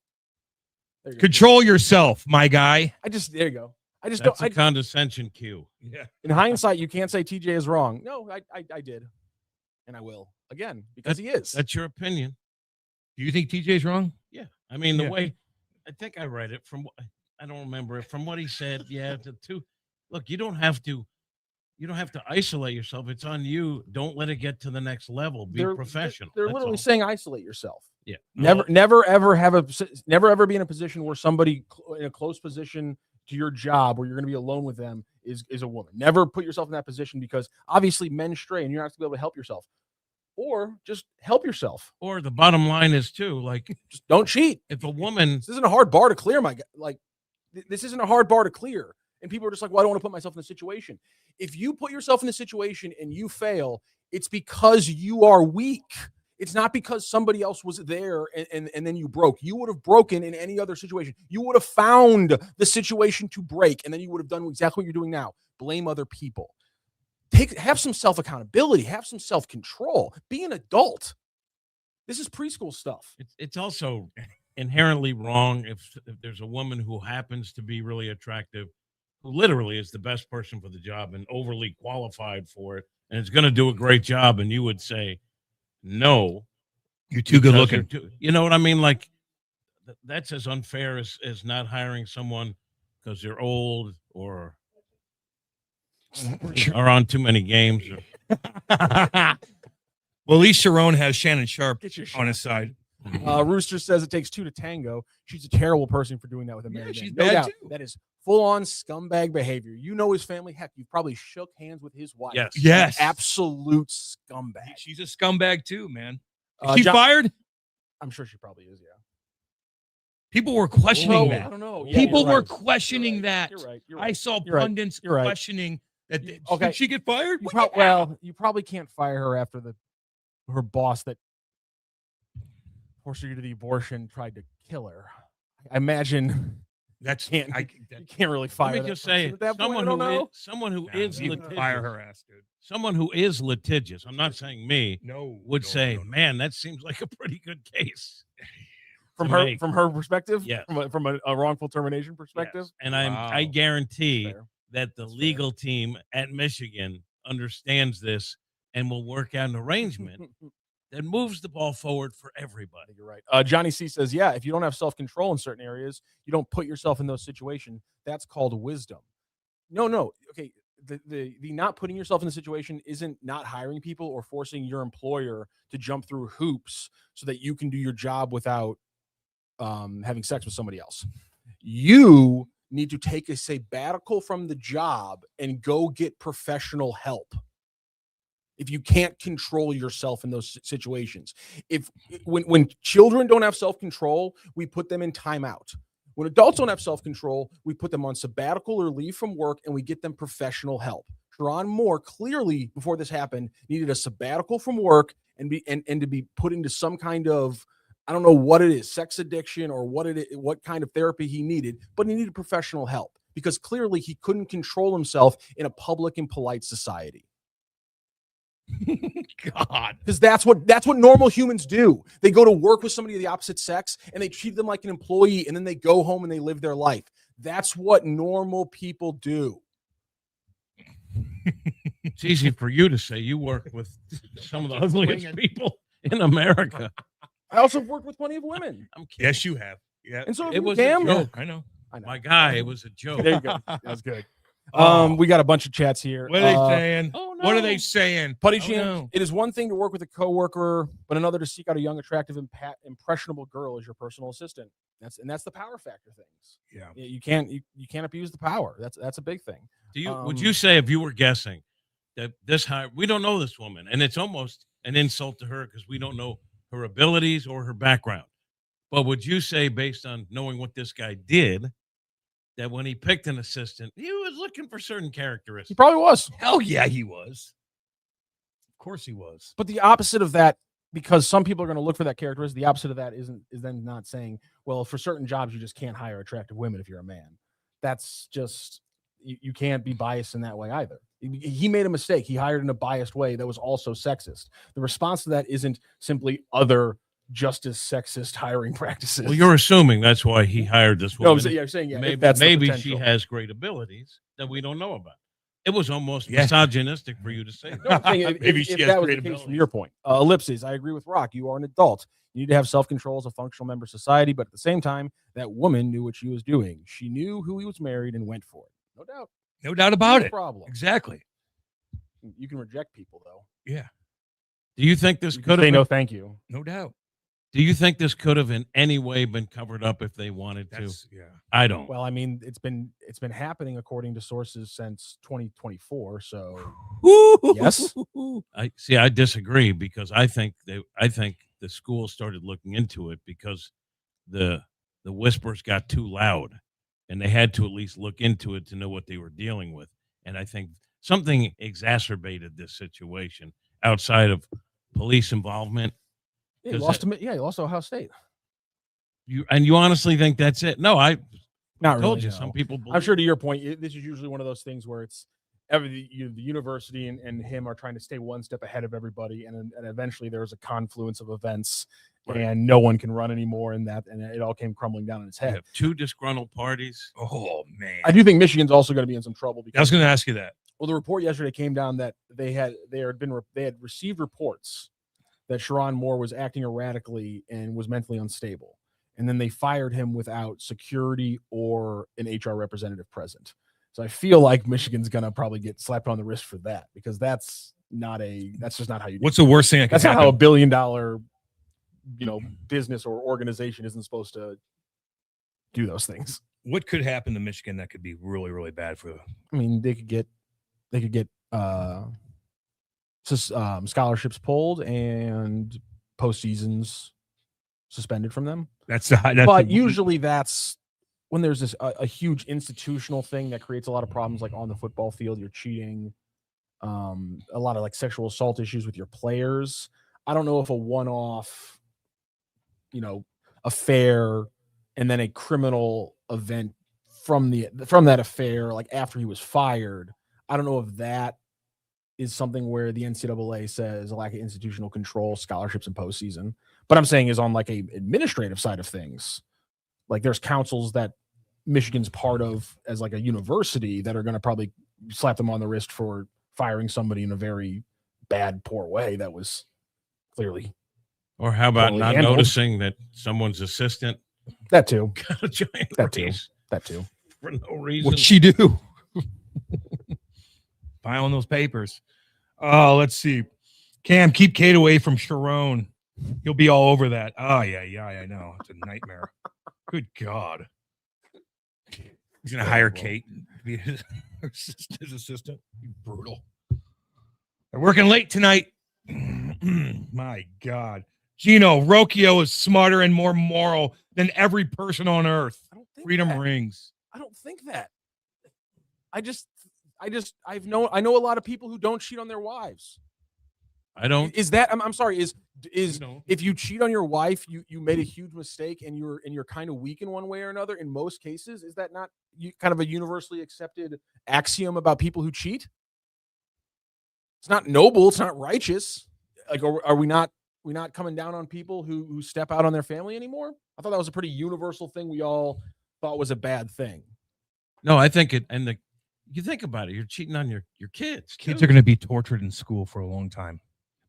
There you go. Control yourself, my guy. There you go. I just That's don't. a condescension cue. Yeah. In hindsight, you can't say TJ is wrong. No, I did, and I will again because he is. That's your opinion. Do you think TJ's wrong? Yeah. I mean, the Yeah. way I think I read it from. I don't remember it from what he said. Yeah, look, you don't have to isolate yourself. It's on you. Don't let it get to the next level. Be professional. They're That's literally all. saying isolate yourself. Yeah. Never ever be in a position where somebody in a close position to your job where you're going to be alone with them is a woman. Never put yourself in that position, because obviously men stray and you're not going to be able to help yourself. Or just help yourself. Or the bottom line is too, like, Just don't cheat. if a woman, This isn't a hard bar to clear, my guy. Like, this isn't a hard bar to clear. And people are just like, well, I don't want to put myself in the situation. If you put yourself in the situation and you fail, it's because you are weak. It's not because somebody else was there and then you broke. You would have broken in any other situation. You would have found the situation to break, and then you would have done exactly what you're doing now. Blame other people. Have some self-accountability. Have some self-control. Be an adult. This is preschool stuff. it's also inherently wrong if there's a woman who happens to be really attractive, who literally is the best person for the job and overly qualified for it, and is going to do a great job, and you would say, no, You're too good because looking. you know what I mean? Like, that's as unfair as not hiring someone because they're old or are on too many games. Well, at least Sharon has Shannon Sharp Get your on his side. Rooster says it takes 2 to tango. She's a terrible person for doing that with a married she's man. No bad doubt. too. That is full-on scumbag behavior. You know his family. Heck, you probably shook hands with his wife. Yes. Yes. Absolute scumbag. She's a scumbag too, man. Is Uh, she John- fired? I'm sure she probably is, yeah. People were questioning I that. don't know. People you're were right. questioning that. You're right. I saw You're right. pundits You're right. questioning that. Okay. Did she get fired? Well, you probably can't fire her after her boss that forced her to the abortion tried to kill her. I imagine That's you that, can't really fire. Let me that just say, person at that point. I someone don't who know. is, someone who no, is you can litigious, fire her ass, dude. someone who is litigious. I'm not saying me No, would no, say, no, no. man, that seems like a pretty good case. From to her make. from her perspective, Yes. from a wrongful termination perspective. Yes. And Wow. I guarantee Fair. that the That's fair. legal team at Michigan understands this and will work out an arrangement that moves the ball forward for I everybody. think you're right. Johnny C says, yeah, if you don't have self-control in certain areas, you don't put yourself in those situations. That's called wisdom. No. Okay. The not putting yourself in the situation isn't not hiring people or forcing your employer to jump through hoops so that you can do your job without having sex with somebody else. You need to take a sabbatical from the job and go get professional help. If you can't control yourself in those situations, when children don't have self-control, we put them in timeout. When adults don't have self-control, we put them on sabbatical or leave from work and we get them professional help. Sharon Moore clearly, before this happened, needed a sabbatical from work and to be put into some kind of, I don't know what it is, sex addiction or what kind of therapy he needed, but he needed professional help because clearly he couldn't control himself in a public and polite society. God. Because that's what normal humans do. They go to work with somebody of the opposite sex and they treat them like an employee and then they go home and they live their life. That's what normal people do. It's easy for you to say you work with some of the ugliest people in America. I also worked with plenty of women. I'm kidding. Yes, you have. Yeah. And so It was a Cam. joke. I know. I know. My guy, it was a joke. There you go. That's good. Oh. We got a bunch of chats here. What are they saying? Oh, What are no. they saying? Putty Oh, Jam, no. it is one thing to work with a coworker, but another to seek out a young, attractive, impressionable girl as your personal assistant. That's the power factor things. Yeah. You can't abuse the power. That's a big thing. Would you say, if you were guessing, that we don't know this woman, and it's almost an insult to her because we don't know her abilities or her background. But would you say, based on knowing what this guy did, that when he picked an assistant, he was looking for certain characteristics? He probably was. Hell yeah, he was. Of course he was. But the opposite of that, because some people are going to look for that characteristic, the opposite of that is then not saying, well, for certain jobs, you just can't hire attractive women if you're a man. That's just, you can't be biased in that way either. He made a mistake. He hired in a biased way that was also sexist. The response to that isn't simply other just as sexist hiring practices. Well, you're assuming that's why he hired this No, woman. I'm saying, yeah, maybe that's the maybe she potential. has great abilities that we don't know about. It was almost Yeah. misogynistic for you to say that. No, I'm saying Maybe if she has that was the great case ability. from your point. Ellipses, I agree with Rock. You are an adult. You need to have self-control as a functional member of society, but at the same time, that woman knew what she was doing. She knew who he was married and went for it. No doubt. No doubt about No it. problem. Exactly. You can reject people, though. Yeah. Do you think this You can could have say been, no, thank you. No doubt. do you think this could have in any way been covered up if they wanted to? Yeah. I don't. Well, I mean, it's been happening according to sources since 2024. So yes. I disagree because I think the school started looking into it because the whispers got too loud, and they had to at least look into it to know what they were dealing with. And I think something exacerbated this situation outside of police involvement. Yeah, he 'Cause lost he lost to Ohio State. You honestly think that's it? No, I Not told really, you no. some people. I'm sure to your point, this is usually one of those things where it's the university and him are trying to stay one step ahead of everybody, and eventually there's a confluence of events, Right. and no one can run anymore, and it all came crumbling down on its You head. have two disgruntled parties. Oh man. I do think Michigan's also going to be in some trouble I was because going to ask you that. well, the report yesterday came down that they had received reports that Sharon Moore was acting erratically and was mentally unstable. And then they fired him without security or an HR representative present. So I feel like Michigan's going to probably get slapped on the wrist for that because that's just not how you do What's the worst thing that could That's not happen? how $1 billion, business or organization isn't supposed to do those things. What could happen to Michigan that could be really, really bad for I mean, they could get scholarships pulled and postseasons suspended from them. that's But usually that's when there's this a huge institutional thing that creates a lot of problems, like on the football field, you're cheating, a lot of like sexual assault issues with your players. I don't know if a one-off, affair and then a criminal event from that affair, like after he was fired, I don't know if that is something where the NCAA says a lack of institutional control, scholarships in postseason. But I'm saying is on like a administrative side of things. Like there's councils that Michigan's part of as like a university that are going to probably slap them on the wrist for firing somebody in a very bad, poor way that was clearly. Or how about Poorly not handled. noticing that someone's assistant That too. got a giant That too. raise That too. for no reason? What'd she do? Filing those papers. Oh, let's see. Cam, keep Kate away from Sharon. He'll be all over that. Oh, yeah, I know. It's a nightmare. Good God. He's going to hire Kate to be his assistant. Brutal. They're working late tonight. My God. Gino, Rocchio is smarter and more moral than every person on earth. I don't think Freedom that. rings. I don't think that. I know a lot of people who don't cheat on their wives. I don't. Is that I'm sorry, is No. if you cheat on your wife, you made a huge mistake and you're kind of weak in one way or another in most cases? Is that not kind of a universally accepted axiom about people who cheat? It's not noble, it's not righteous. Like are we not coming down on people who step out on their family anymore? I thought that was a pretty universal thing we all thought was a bad thing. No, I think it. And you think about it. You're cheating on your kids. Kids too. are going to be tortured in school for a long time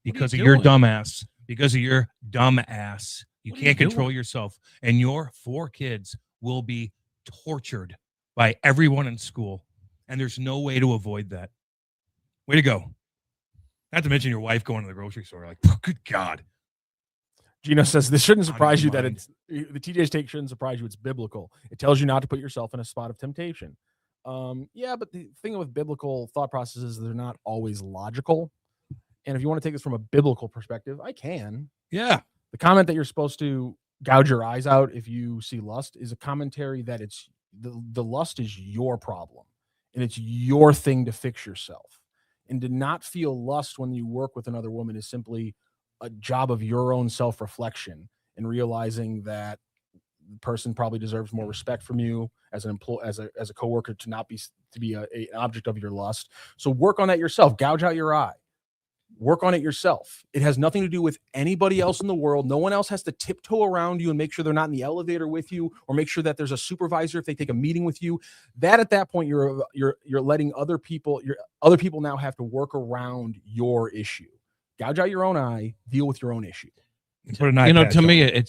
because What are of you your doing? dumbass. Because of your dumbass. You What are you can't control doing? yourself. And your 4 kids will be tortured by everyone in school. And there's no way to avoid that. Way to go. Not to mention your wife going to the grocery store. Like, good God. Gino says this shouldn't Out of surprise your you that mind. it's the TJ's take shouldn't surprise you. It's biblical. It tells you not to put yourself in a spot of temptation. Yeah, but the thing with biblical thought processes, they're not always logical. And if you want to take this from a biblical perspective, I can. Yeah. The comment that you're supposed to gouge your eyes out if you see lust is a commentary that it's the lust is your problem and it's your thing to fix yourself. And to not feel lust when you work with another woman is simply a job of your own self-reflection and realizing that the person probably deserves more respect from you as an employee, as a coworker, to not be an object of your lust. So work on that yourself. Gouge out your eye. work on it yourself. It has nothing to do with anybody else in the world. No one else has to tiptoe around you and make sure they're not in the elevator with you, or make sure that there's a supervisor if they take a meeting with you. That at that point, you're letting other people now have to work around your issue. Gouge out your own eye, deal with your own issue. Put an eye patch to me, on.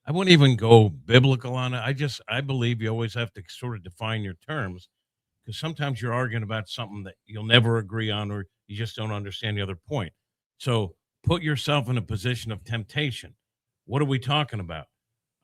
I wouldn't even go biblical on it. I believe you always have to sort of define your terms, because sometimes you're arguing about something that you'll never agree on, or you just don't understand the other point. So put yourself in a position of temptation. What are we talking about?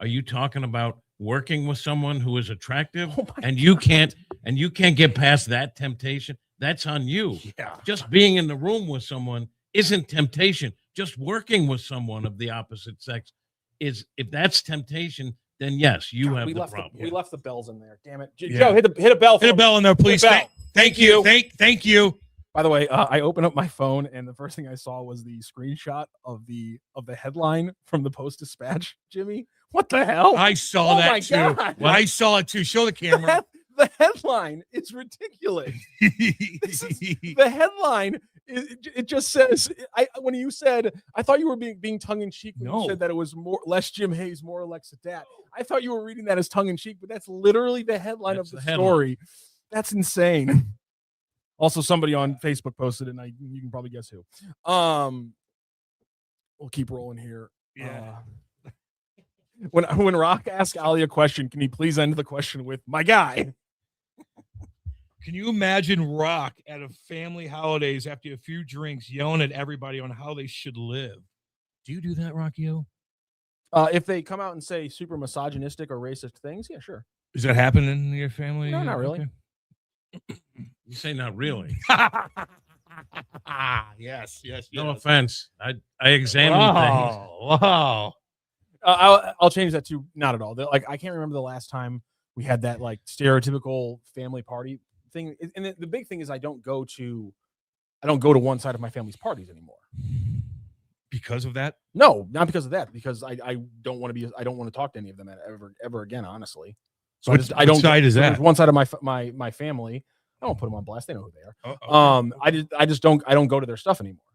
Are you talking about working with someone who is attractive and you can't get past that temptation? That's on you. Yeah. Just being in the room with someone isn't temptation. Just working with someone of the opposite sex is, if that's temptation, then yes, you have the problem. We left the bells in there. Damn it. Yeah. Joe, hit a bell. Hit a bell in there, please. Hit a bell. Thank you. Thank you. By the way, I opened up my phone and the first thing I saw was the screenshot of the headline from the Post-Dispatch. Jimmy, what the hell? I saw that too. God. I saw it too. Show the camera. The headline is ridiculous. The headline, it just says, when you said, I thought you were being tongue-in-cheek when you said that it was less Jim Hayes, more Alexa Dat. I thought you were reading that as tongue-in-cheek, but that's literally the headline of the story. That's insane. Also, somebody on Facebook posted it, and you can probably guess who. We'll keep rolling here. Yeah. When Rock asked Ali a question, can he please end the question with "my guy"? Can you imagine Rock at a family holidays after a few drinks yelling at everybody on how they should live? Do you do that, Rockio? If they come out and say super misogynistic or racist things, yeah, sure. Does that happen in your family? No, not really. Okay. You say not really. Yes. No offense. I examine things. Wow. I'll change that to not at all. Like, I can't remember the last time we had that like stereotypical family party thing. And the big thing is I don't go to one side of my family's parties anymore. Because of that? No, not because of that. Because I don't want to talk to any of them ever again, honestly. So What side is that? There's one side of my family. I don't put them on blast. They know who they are. Okay. I don't go to their stuff anymore.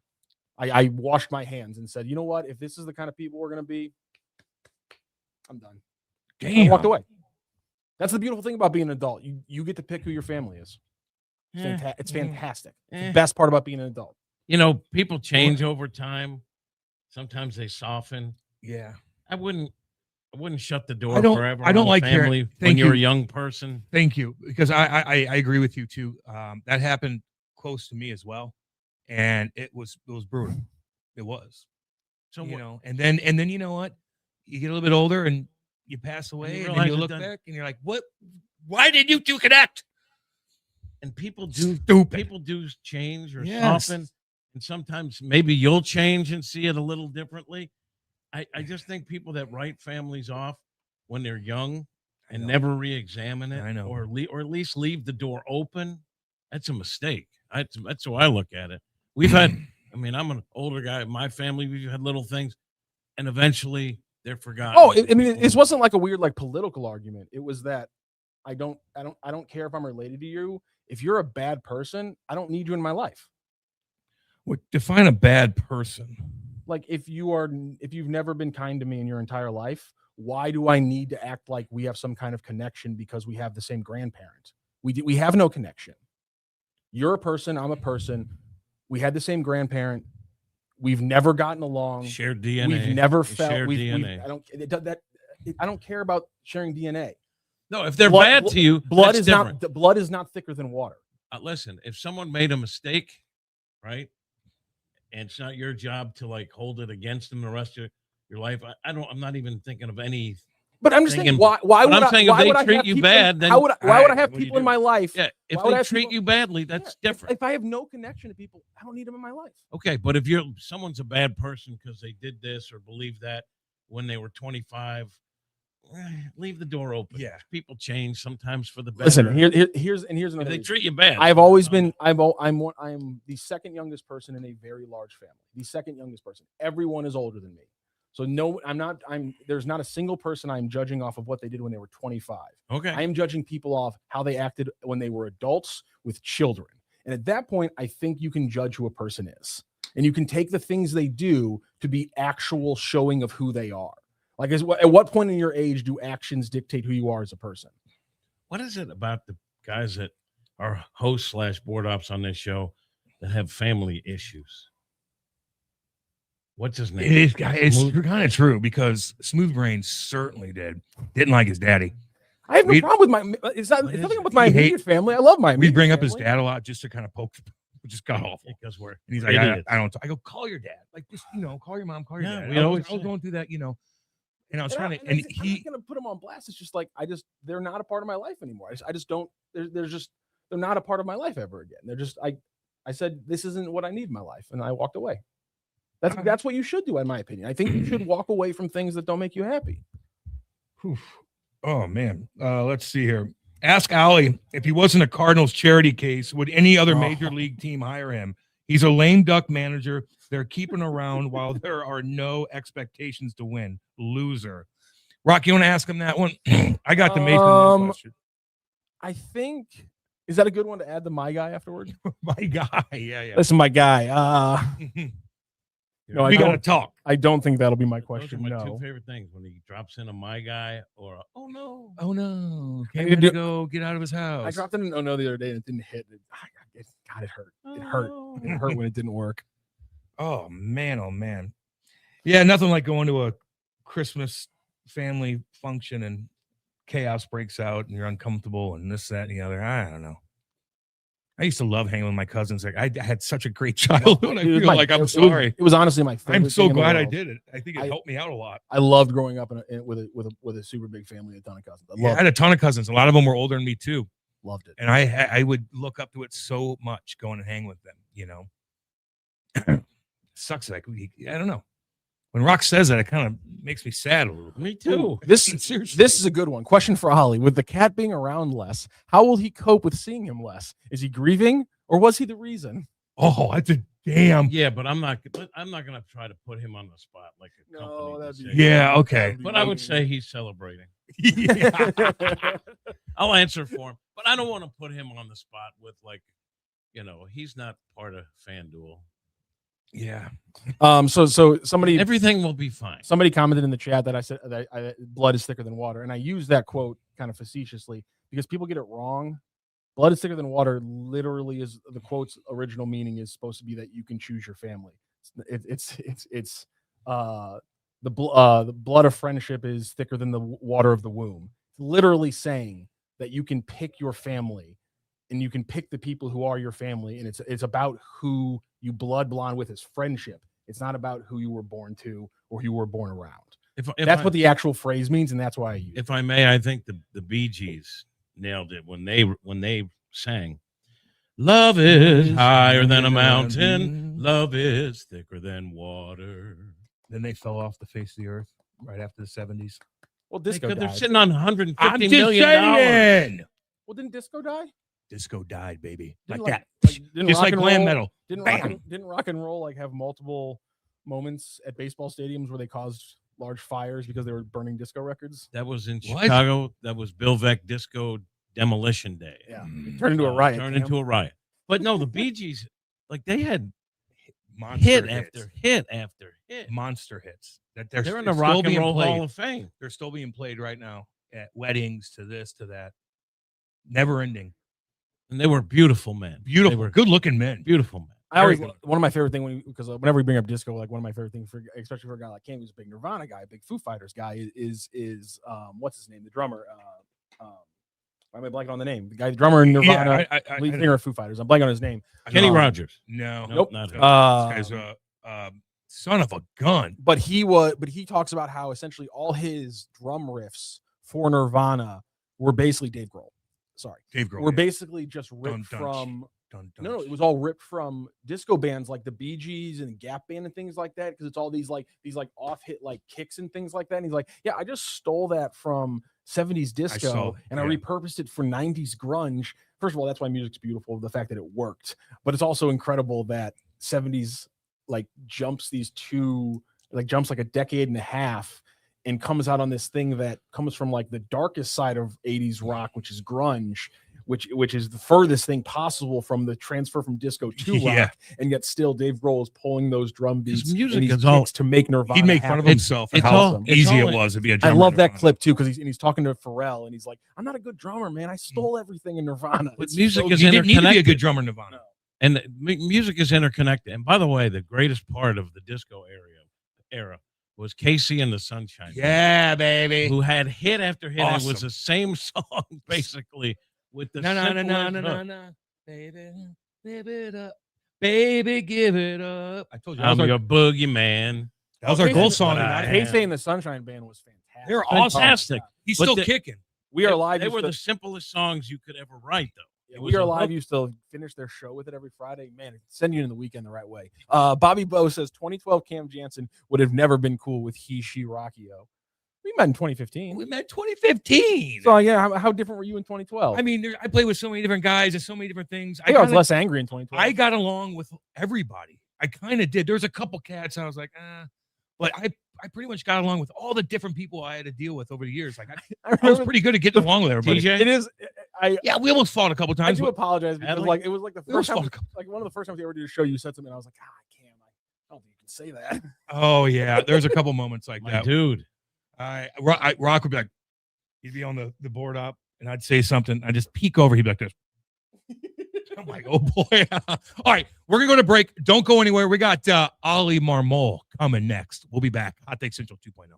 I washed my hands and said, you know what? If this is the kind of people we're gonna be, I'm done. Damn. I walked away. That's the beautiful thing about being an adult. You get to pick who your family is. It's fantastic. It's the best part about being an adult. You know, people change over time. Sometimes they soften. Yeah. I wouldn't shut the door forever. I don't like family when you're a young person. Thank you, because I agree with you too. That happened close to me as well, and it was brutal. It was. So and then you know what? You get a little bit older and you pass away, and then you look back and you're like, what? Why did you two connect? And people do Stupid. People do change or soften, and sometimes maybe you'll change and see it a little differently. I just think people that write families off when they're young and never re-examine it, or at least leave the door open, that's a mistake. That's how I look at it. We've had, I'm an older guy. My family, we've had little things, and eventually they're forgotten. Oh, this wasn't like a weird like political argument. It was that I don't care if I'm related to you. If you're a bad person, I don't need you in my life. What define a bad person? Like if you've never been kind to me in your entire life, why do I need to act like we have some kind of connection because we have the same grandparent? We have no connection. You're a person, I'm a person. We had the same grandparent. We've never gotten along. Shared DNA. We've never felt. DNA. I don't care about sharing DNA. No, if they're bad to you, blood that's is different. not. Blood is not thicker than water. Listen, if someone made a mistake, right, and it's not your job to like hold it against them the rest of your life, I'm not even thinking of any. But I'm just saying, why would I treat you bad? Then why would I have people in my life? Yeah, if they treat you badly, that's different. If I have no connection to people, I don't need them in my life. Okay, but if someone's a bad person because they did this or believe that when they were 25, leave the door open. Yeah, people change sometimes for the better. Listen, here's another. If they treat you bad, I'm the second youngest person in a very large family. The second youngest person. Everyone is older than me. So no, there's not a single person I'm judging off of what they did when they were 25. Okay. I am judging people off how they acted when they were adults with children. And at that point, I think you can judge who a person is. and you can take the things they do to be actual showing of who they are. Like, at what point in your age do actions dictate who you are as a person? What is it about the guys that are hosts / board ops on this show that have family issues? What's his name? It's kind of true because Smooth Brain certainly didn't like his daddy. I have no problem with my. It's nothing with my immediate family. I love my. We bring up his family. dad a lot just to kind of poke, which is god awful. Because we're And he's like, I don't. I go, call your dad. Like, just call your mom, call your Yeah, dad. we I always was say. going through that, and I was trying to. I'm And not gonna put them on blast. It's just like they're not a part of my life anymore. I just don't. They're not a part of my life ever again. They're just. I said this isn't what I need in my life, and I walked away. That's what you should do, in my opinion. I think you should walk away from things that don't make you happy. Oh man, let's see here. Ask Oli if he wasn't a Cardinals charity case, would any other major league team hire him? He's a lame duck manager. They're keeping around while there are no expectations to win. Loser. Rock, you want to ask him that one? I got the Mason question. I think is that a good one to add the my guy afterward? My guy, yeah. Listen, my guy. No, we gotta talk. I don't think that'll be my Those are question. my No. two favorite things when he drops in a my guy or a, oh no. Oh no! I Can't need to go get out of his house. I dropped in an oh no the other day and it didn't hit. God, it hurt. It hurt. Oh. It hurt when it didn't work. Oh man. Yeah, nothing like going to a Christmas family function and chaos breaks out and you're uncomfortable and this, that, and the other. I don't know. I used to love hanging with my cousins. Like I had such a great childhood. I feel like I'm sorry. It was honestly my favorite. I'm so thing in the glad I world. did it. I think it helped me out a lot. I loved growing up with a super big family, a ton of cousins. I had a ton of cousins. A lot of them were older than me too. Loved it. And I would look up to it so much going and hang with them, Sucks. Like, I don't know. When Rock says that, it kind of makes me sad a little bit. Me too. This is a good one. Question for Oli. With the cat being around less, how will he cope with seeing him less? Is he grieving or was he the reason? Oh, that's a damn. Yeah, but I'm not gonna try to put him on the spot like a No, company. that'd to be- say. Yeah, okay. But I would say he's celebrating. Yeah. I'll answer for him, but I don't want to put him on the spot with he's not part of FanDuel. Yeah. So somebody Everything will be fine. Somebody commented in the chat that I said that blood is thicker than water, and I use that quote kind of facetiously because people get it wrong. Blood is thicker than water. Literally, is the quote's original meaning is supposed to be that you can choose your family. It's the blood of friendship is thicker than the water of the womb. It's literally saying that you can pick your family, and you can pick the people who are your family, and it's about who you blood blonde with is friendship. It's not about who you were born to or who you were born around. If That's what the actual phrase means, and that's why I use it. If I may, I think the Bee Gees nailed it when they sang, "Love is higher than a mountain, love is thicker than water." Then they fell off the face of the earth right after the 70s. Well, disco They're died. sitting on $150 I'm just million. saying. Well, didn't disco die? Disco died, baby. Didn't Like that. didn't Just rock like and glam roll- metal. Didn't rock and roll like have multiple moments at baseball stadiums where they caused large fires because they were burning disco records? That was in What? Chicago. That was Bill Veck Disco Demolition Day. Yeah, Mm. it turned into a riot. Turned Cam. into a riot. But no, the Bee Gees, like they had Monster hit hits. after hit after hit. Monster hits. That They're in the it's Rock still and being Roll played. Hall of Fame. They're still being played right now at weddings, to this, to that. Never ending. And they were beautiful men. Beautiful. They were Good looking men. beautiful men. I always Very good. one of my favorite things because whenever we bring up disco, like one of my favorite things for especially for a guy like Cam, who's a big Nirvana guy, a big Foo Fighters guy, is what's his name? The drummer. Why am I blanking on the name? The guy, the drummer in Nirvana, lead singer of Foo Fighters. I'm blanking on his name. Kenny Rogers. No. Nope. Not him. This guy's son of a gun. But he talks about how essentially all his drum riffs for Nirvana were basically Dave Grohl. Sorry, Dave Grohl. were yeah. basically just ripped Dun, dun, from. Dun, dun, No, it was all ripped from disco bands like the Bee Gees and Gap Band and things like that because it's all these off hit like kicks and things like that. And he's like, yeah, I just stole that from 70s disco and I repurposed it for 90s grunge. First of all, that's why music's beautiful, the fact that it worked. But it's also incredible that 70s jumps like a decade and a half and comes out on this thing that comes from like the darkest side of 80s rock, which is grunge, which is the furthest thing possible from the transfer from disco to rock, Yeah. and yet still Dave Grohl is pulling those drum beats music and these is all- kicks to make Nirvana. He'd make fun of happen. himself and it's how all- it's easy all- it was to be a I drummer. love in that Nirvana. clip too, because he's talking to Pharrell and he's like, "I'm not a good drummer, man. I stole everything in Nirvana." But It's music so is You didn't need to be a interconnected. good drummer in Nirvana. And music is interconnected. And by the way, the greatest part of the disco era was Casey and the Sunshine Band, Yeah, baby. who had hit after hit. It was Awesome. the same song basically with the No, no, no, no, simplest no, no, hook. no. Baby, give it up. Baby, give it up. I told you. I'm That was your boogeyman. our Okay, goal so- song. but I- tonight. Casey and the Sunshine Band was fantastic. They're awesome. Fantastic. He's But still the- kicking. We Are Live. They used were to- the simplest songs you could ever write, though. It We was Are a Live hook. used to finish their show with it every Friday. Man, it send you in the weekend the right way. Bobby Bowe says 2012 Cam Janssen would have never been cool with he, she, Rockio. We met in 2015. We met 2015. So yeah, how different were you in 2012? I mean, I played with so many different guys and so many different things. I was less angry in 2012. I got along with everybody. I kind of did. There's a couple cats I was like, but I pretty much got along with all the different people I had to deal with over the years. Like I was remember- pretty good at getting along with everybody. TJ? It is. Yeah, we almost fought a couple I times. do but apologize because Adley? like it was like the we almost first fought time, a couple. like one of the first times you ever did a show, you said something, and I was like, Cam, I don't think you can say that. Oh yeah, there's a couple moments like My that. dude. Rock would be like, he'd be on the board up, and I'd say something. I'd just peek over. He'd be like this. I'm like, oh boy. All right, we're gonna go to break. Don't go anywhere. We got Oli Marmol coming next. We'll be back. Hot Take Central 2.0.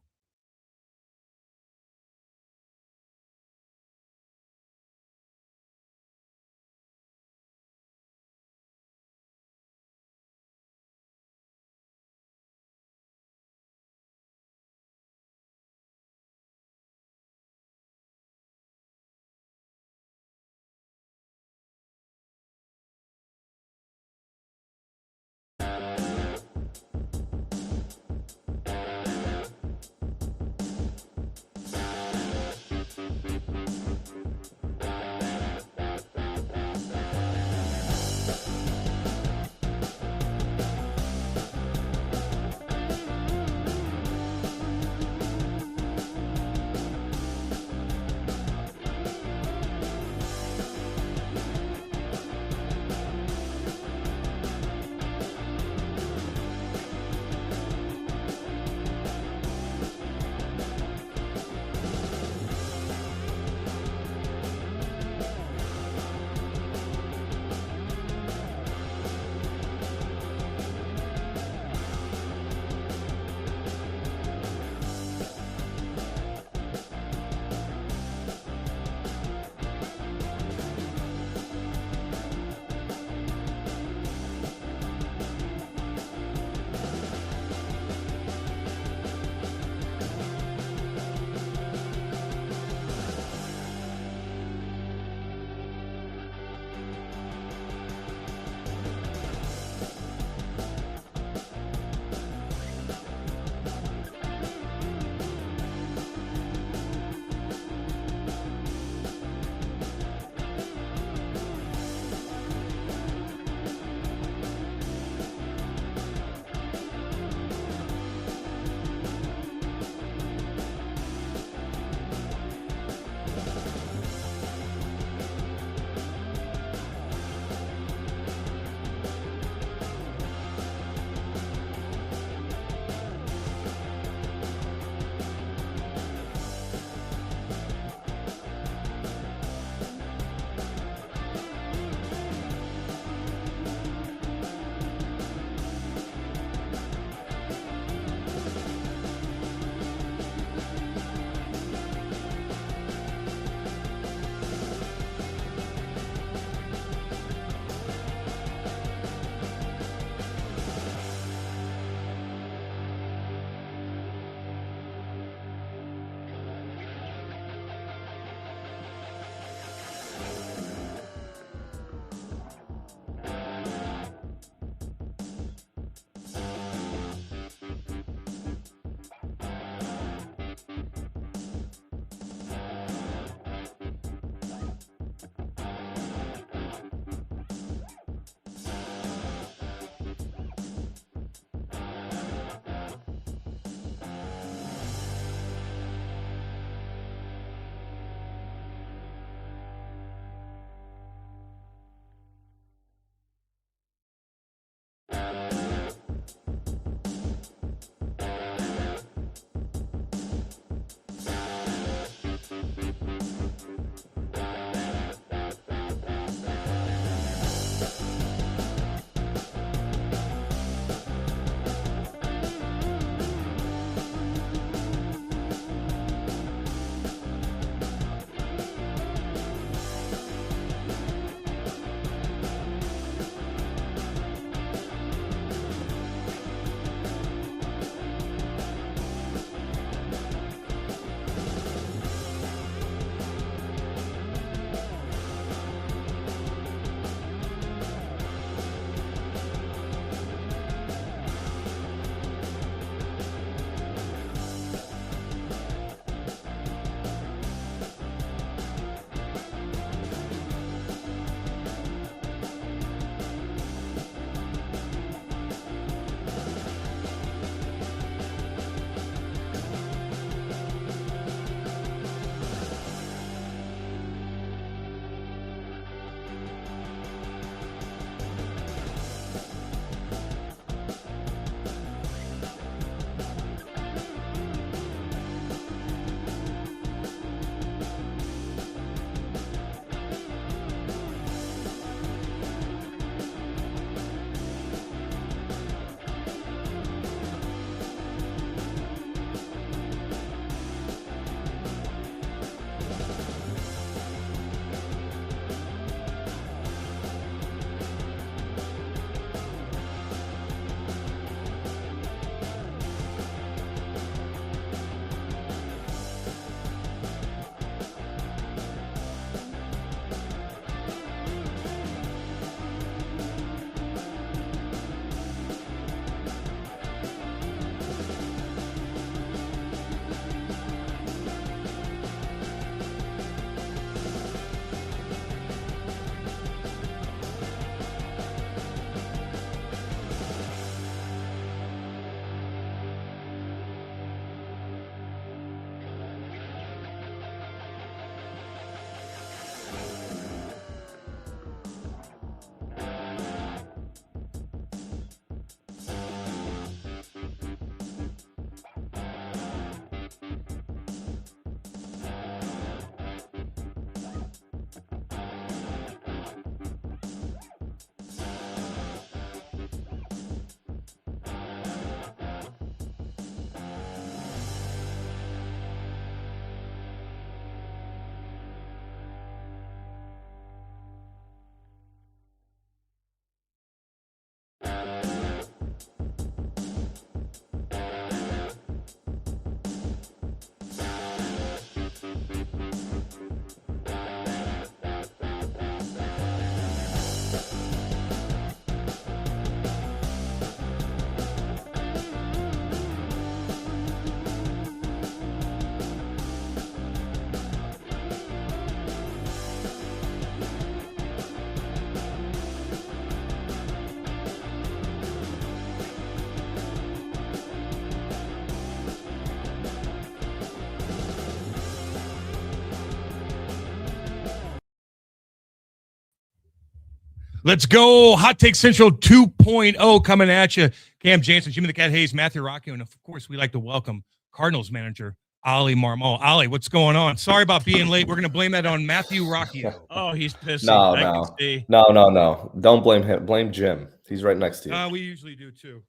Let's go. Hot Take Central 2.0 coming at you. Cam Janssen, Jimmy the Cat Hayes, Matthew Rocchio, and of course, we like to welcome Cardinals manager Oli Marmol. Oli, what's going on? Sorry about being late. We're going to blame that on Matthew Rocchio. Oh, he's pissing. No, I can no. see. No. Don't blame him. Blame Jim. He's right next to you. We usually do too.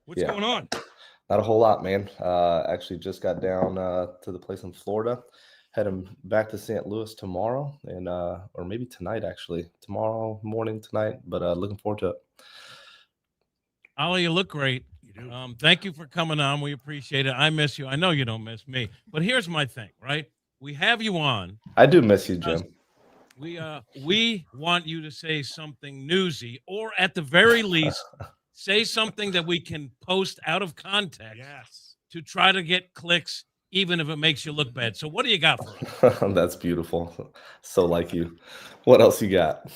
What's Yeah. going on? Not a whole lot, man. Actually just got down to the place in Florida. Heading back to St. Louis tomorrow, and or maybe tonight, actually. Tomorrow morning, tonight. But looking forward to it. Oli, you look great. You do. Thank you for coming on. We appreciate it. I miss you. I know you don't miss me. But here's my thing, right? We have you on. I do miss you, Jim. We want you to say something newsy, or at the very least, say something that we can post out of context to try to get clicks, even if it makes you look bad. So what do you got for us? That's beautiful. So like you. What else you got?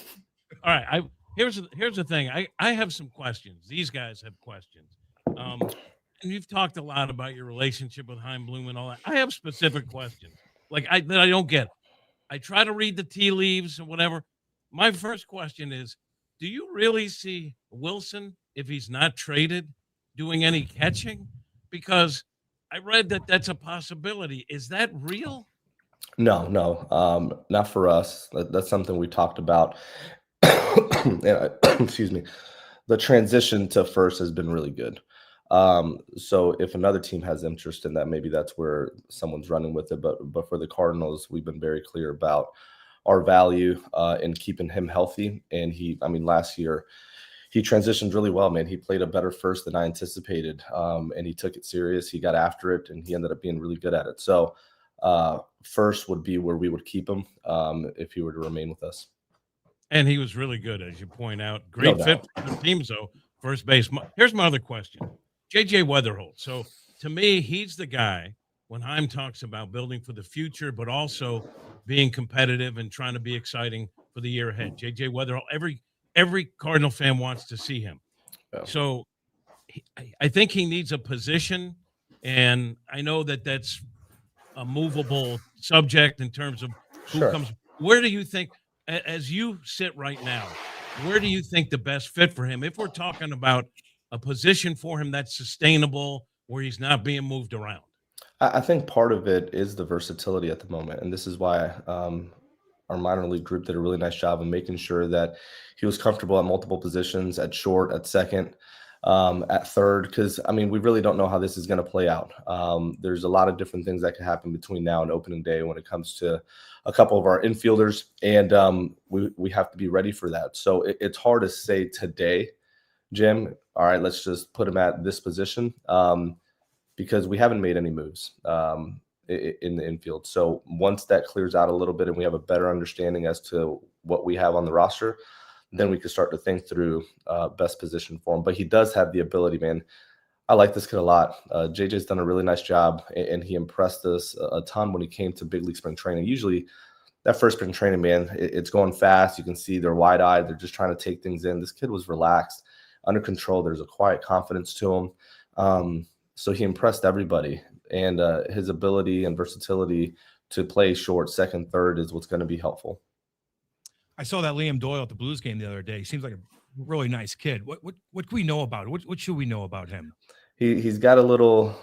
All right. Here's the thing. I have some questions. These guys have questions. And you've talked a lot about your relationship with Heim Bloom and all that. I have specific questions that I don't get. I try to read the tea leaves and whatever. My first question is, do you really see Wilson, if he's not traded, doing any catching? Because I read that that's a possibility. Is that real? No, not for us. That's something we talked about. Excuse me. The transition to first has been really good. So if another team has interest in that, maybe that's where someone's running with it. But for the Cardinals, we've been very clear about our value in keeping him healthy. And last year he transitioned really well, man. He played a better first than I anticipated. And he took it serious. He got after it, and he ended up being really good at it. So first would be where we would keep him if he were to remain with us. And he was really good, as you point out. Great fit for the teams, though. First base. Here's my other question. J.J. Weatherholt. So, to me, he's the guy when Heim talks about building for the future, but also being competitive and trying to be exciting for the year ahead. J.J. Weatherholt, every Cardinal fan wants to see him. Yeah. So, I think he needs a position, and I know that that's a movable subject in terms of who comes. Where do you think, as you sit right now, where do you think the best fit for him, if we're talking about a position for him that's sustainable, where he's not being moved around? I think part of it is the versatility at the moment. And this is why our minor league group did a really nice job of making sure that he was comfortable at multiple positions, at short, at second, at third, because, we really don't know how this is going to play out. There's a lot of different things that can happen between now and opening day when it comes to a couple of our infielders, and we have to be ready for that. So it's hard to say today, Jim, all right, let's just put him at this position, because we haven't made any moves in the infield. So once that clears out a little bit and we have a better understanding as to what we have on the roster, then we can start to think through best position for him. But he does have the ability, man. I like this kid a lot. JJ's done a really nice job, and he impressed us a ton when he came to big league spring training. Usually that first spring training, man, it's going fast. You can see they're wide-eyed. They're just trying to take things in. This kid was relaxed, under control. There's a quiet confidence to him. So he impressed everybody. And his ability and versatility to play short, second, third is what's going to be helpful. I saw that Liam Doyle at the Blues game the other day. He seems like a really nice kid. What can we know about it? What should we know about him? He's got a little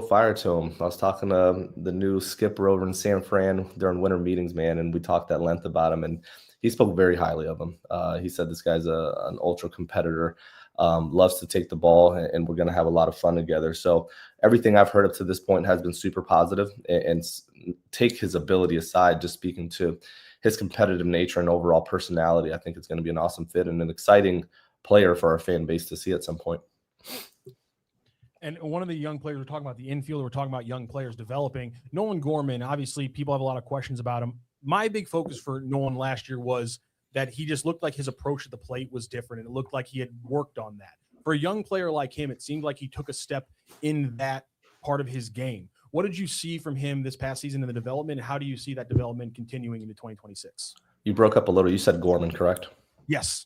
fire to him. I was talking to the new skipper over in San Fran during winter meetings, man, and we talked at length about him, and he spoke very highly of him. He said this guy's an ultra competitor, loves to take the ball, and we're going to have a lot of fun together. So everything I've heard up to this point has been super positive, and take his ability aside, just speaking to his competitive nature and overall personality, I think it's going to be an awesome fit and an exciting player for our fan base to see at some point. And one of the young players, we're talking about the infield, we're talking about young players developing. Nolan Gorman, obviously, people have a lot of questions about him. My big focus for Nolan last year was that he just looked like his approach at the plate was different, and it looked like he had worked on that. For a young player like him, it seemed like he took a step in that part of his game. What did you see from him this past season in the development? How do you see that development continuing into 2026? You broke up a little. You said Gorman, correct? Yes.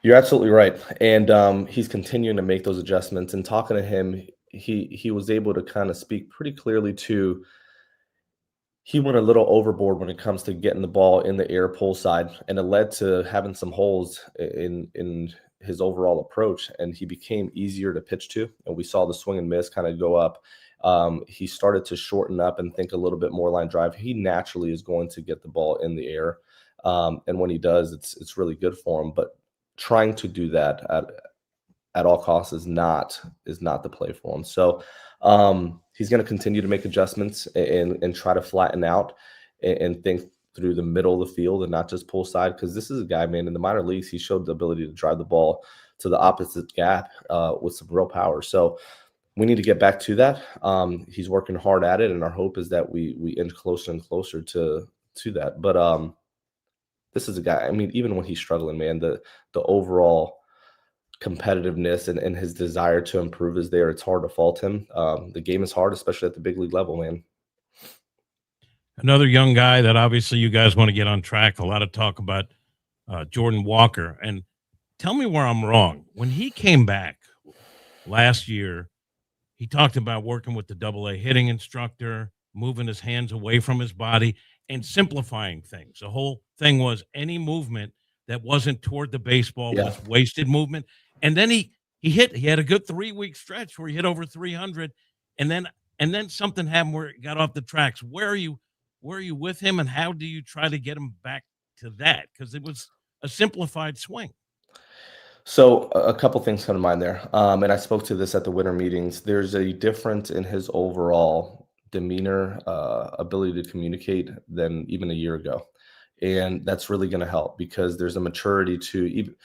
You're absolutely right. And he's continuing to make those adjustments. And talking to him, he was able to kind of speak pretty clearly to he went a little overboard when it comes to getting the ball in the air pull side, and it led to having some holes in his overall approach, and he became easier to pitch to, and we saw the swing and miss kind of go up. He started to shorten up and think a little bit more line drive. He naturally is going to get the ball in the air, and when he does, it's really good for him. But trying to do that at all costs is not the play for him. So he's going to continue to make adjustments and try to flatten out and think through the middle of the field and not just pull side, because this is a guy, man, in the minor leagues, he showed the ability to drive the ball to the opposite gap with some real power. So we need to get back to that. He's working hard at it, and our hope is that we inch closer and closer to that. But this is a guy, I mean, even when he's struggling, man, the overall competitiveness and his desire to improve is there. It's hard to fault him. The game is hard, especially at the big league level, man. Another young guy that obviously you guys want to get on track. A lot of talk about Jordan Walker. And tell me where I'm wrong. When he came back last year, he talked about working with the AA hitting instructor, moving his hands away from his body, and simplifying things. The whole thing was any movement that wasn't toward the baseball was wasted movement. And then he had a good 3-week stretch where he hit over 300, and then something happened where it got off the tracks. Where are you with him, and how do you try to get him back to that? Because it was a simplified swing. So a couple things come to mind there. And I spoke to this at the winter meetings. There's a difference in his overall demeanor, ability to communicate than even a year ago. And that's really going to help, because there's a maturity to even,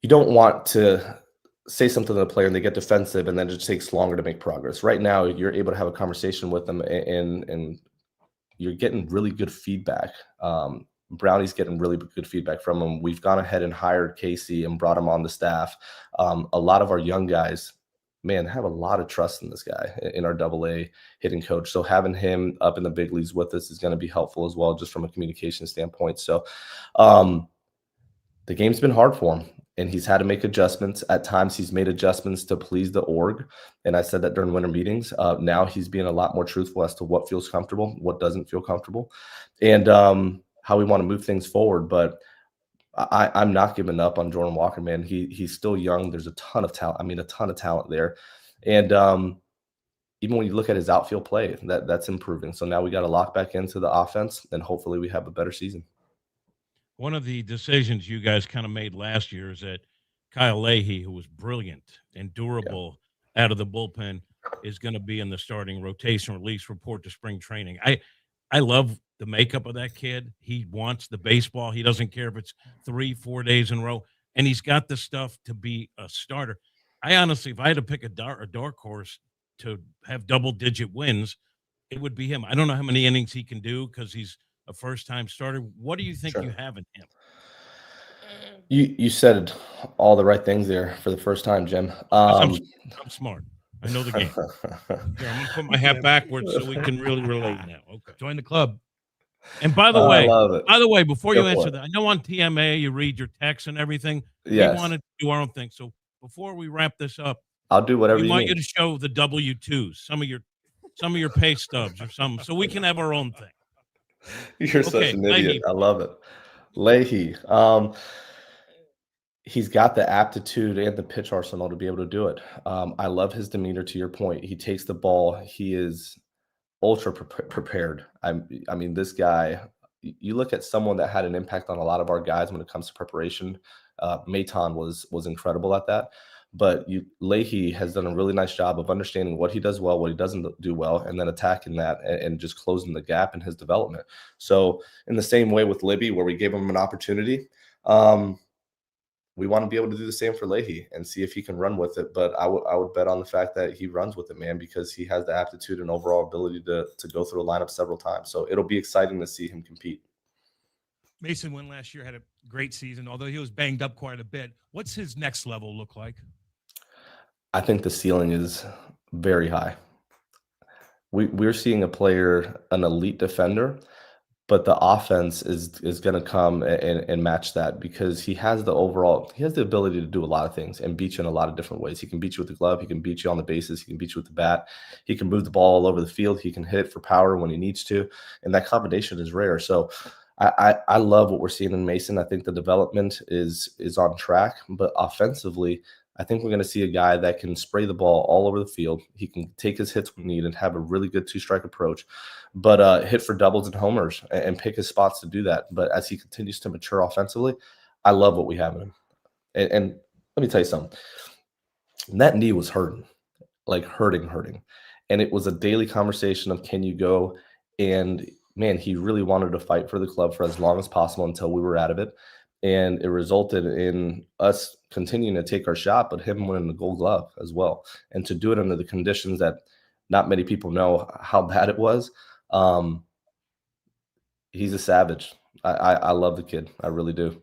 you don't want to say something to the player and they get defensive and then it just takes longer to make progress. Right now, you're able to have a conversation with them and you're getting really good feedback. Brownie's getting really good feedback from him. We've gone ahead and hired Casey and brought him on the staff. A lot of our young guys, man, have a lot of trust in this guy, in our AA hitting coach. So having him up in the big leagues with us is going to be helpful as well, just from a communication standpoint. So the game's been hard for him, and he's had to make adjustments. At times, he's made adjustments to please the org, and I said that during winter meetings. Now he's being a lot more truthful as to what feels comfortable, what doesn't feel comfortable, and how we want to move things forward. But I'm not giving up on Jordan Walker, man. He's still young. There's a ton of talent. I mean, a ton of talent there. And even when you look at his outfield play, that's improving. So now we got to lock back into the offense, and hopefully we have a better season. One of the decisions you guys kind of made last year is that Kyle Leahy, who was brilliant and durable out of the bullpen, is going to be in the starting rotation, or at least report to spring training. I love the makeup of that kid. He wants the baseball. He doesn't care if it's 3-4 days in a row, and he's got the stuff to be a starter. I honestly, if I had to pick a dark horse to have double-digit wins, it would be him. I don't know how many innings he can do because he's a first-time starter. What do you think you have in him? You said all the right things there for the first time, Jim. I'm smart. I know the game. Here, I'm going to put my hat backwards so we can really relate now. Okay. Join the club. And by the way, before you answer that, I know on TMA you read your texts and everything. Yes. We want to do our own thing. So before we wrap this up, I'll do whatever we you want need. you to show the W-2s, some of your pay stubs or something, so we can have our own thing. You're such an idiot. I love it. Leahy. He's got the aptitude and the pitch arsenal to be able to do it. I love his demeanor, to your point. He takes the ball. He is ultra prepared. I mean, this guy, you look at someone that had an impact on a lot of our guys when it comes to preparation. Maton was incredible at that. But Leahy has done a really nice job of understanding what he does well, what he doesn't do well, and then attacking that and just closing the gap in his development. So in the same way with Libby, where we gave him an opportunity, we want to be able to do the same for Leahy and see if he can run with it. But I would bet on the fact that he runs with it, man, because he has the aptitude and overall ability to go through a lineup several times. So it'll be exciting to see him compete. Mason Wynn last year had a great season, although he was banged up quite a bit. What's his next level look like? I think the ceiling is very high. We're seeing a player, an elite defender, but the offense is going to come and match that, because he has the ability to do a lot of things and beat you in a lot of different ways. He can beat you with the glove. He can beat you on the bases. He can beat you with the bat. He can move the ball all over the field. He can hit it for power when he needs to. And that combination is rare. So I love what we're seeing in Mason. I think the development is on track, but offensively, I think we're going to see a guy that can spray the ball all over the field. He can take his hits when needed and have a really good two-strike approach, but hit for doubles and homers and pick his spots to do that. But as he continues to mature offensively, I love what we have in him. And let me tell you something. That knee was hurting, like hurting. And it was a daily conversation of, can you go? And man, he really wanted to fight for the club for as long as possible until we were out of it. And it resulted in us continuing to take our shot, but him winning the Gold Glove as well. And to do it under the conditions that not many people know how bad it was. He's a savage. I love the kid. I really do.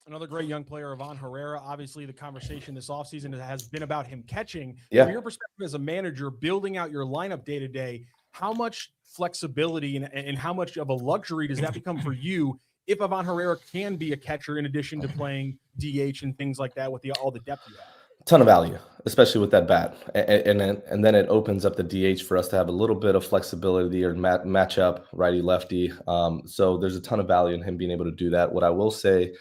Another great young player, Ivan Herrera. Obviously, the conversation this offseason has been about him catching. Yeah. From your perspective as a manager, building out your lineup day to day, how much flexibility and how much of a luxury does that become for you if Ivan Herrera can be a catcher in addition to playing DH and things like that with all the depth you have? Ton of value, especially with that bat, and then it opens up the DH for us to have a little bit of flexibility or match up righty lefty. So there's a ton of value in him being able to do that. What I will say,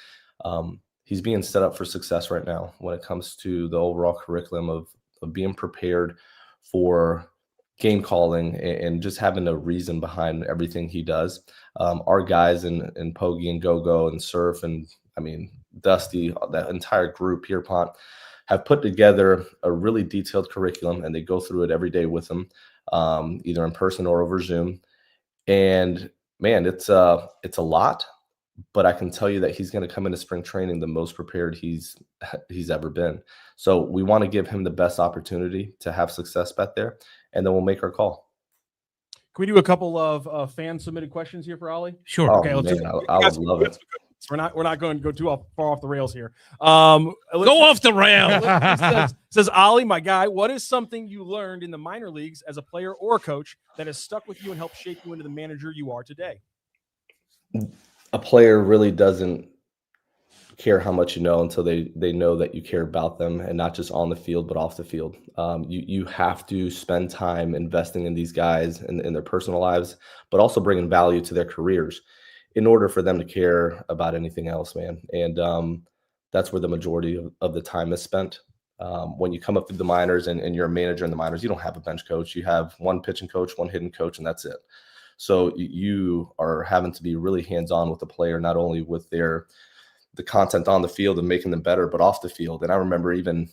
he's being set up for success right now when it comes to the overall curriculum of being prepared for game calling and just having a reason behind everything he does. Our guys in Poggy and Go-Go and Surf and Dusty, that entire group, Pierpont, have put together a really detailed curriculum, and they go through it every day with them, either in person or over Zoom. And man, it's a lot, but I can tell you that he's going to come into spring training the most prepared he's ever been. So we want to give him the best opportunity to have success back there, and then we'll make our call. Can we do a couple of fan submitted questions here for Ollie? Sure. Oh, Okay, man, I would love it. We're not going to go too far off the rails here. Go off the rail. Says Ollie, my guy, what is something you learned in the minor leagues as a player or a coach that has stuck with you and helped shape you into the manager you are today? A player really doesn't care how much you know until they know that you care about them, and not just on the field, but off the field. You have to spend time investing in these guys and in their personal lives, but also bringing value to their careers in order for them to care about anything else, man. And that's where the majority of the time is spent. When you come up through the minors and you're a manager in the minors, you don't have a bench coach. You have one pitching coach, one hitting coach, and that's it. So you are having to be really hands-on with the player, not only with the content on the field and making them better, but off the field. And I remember even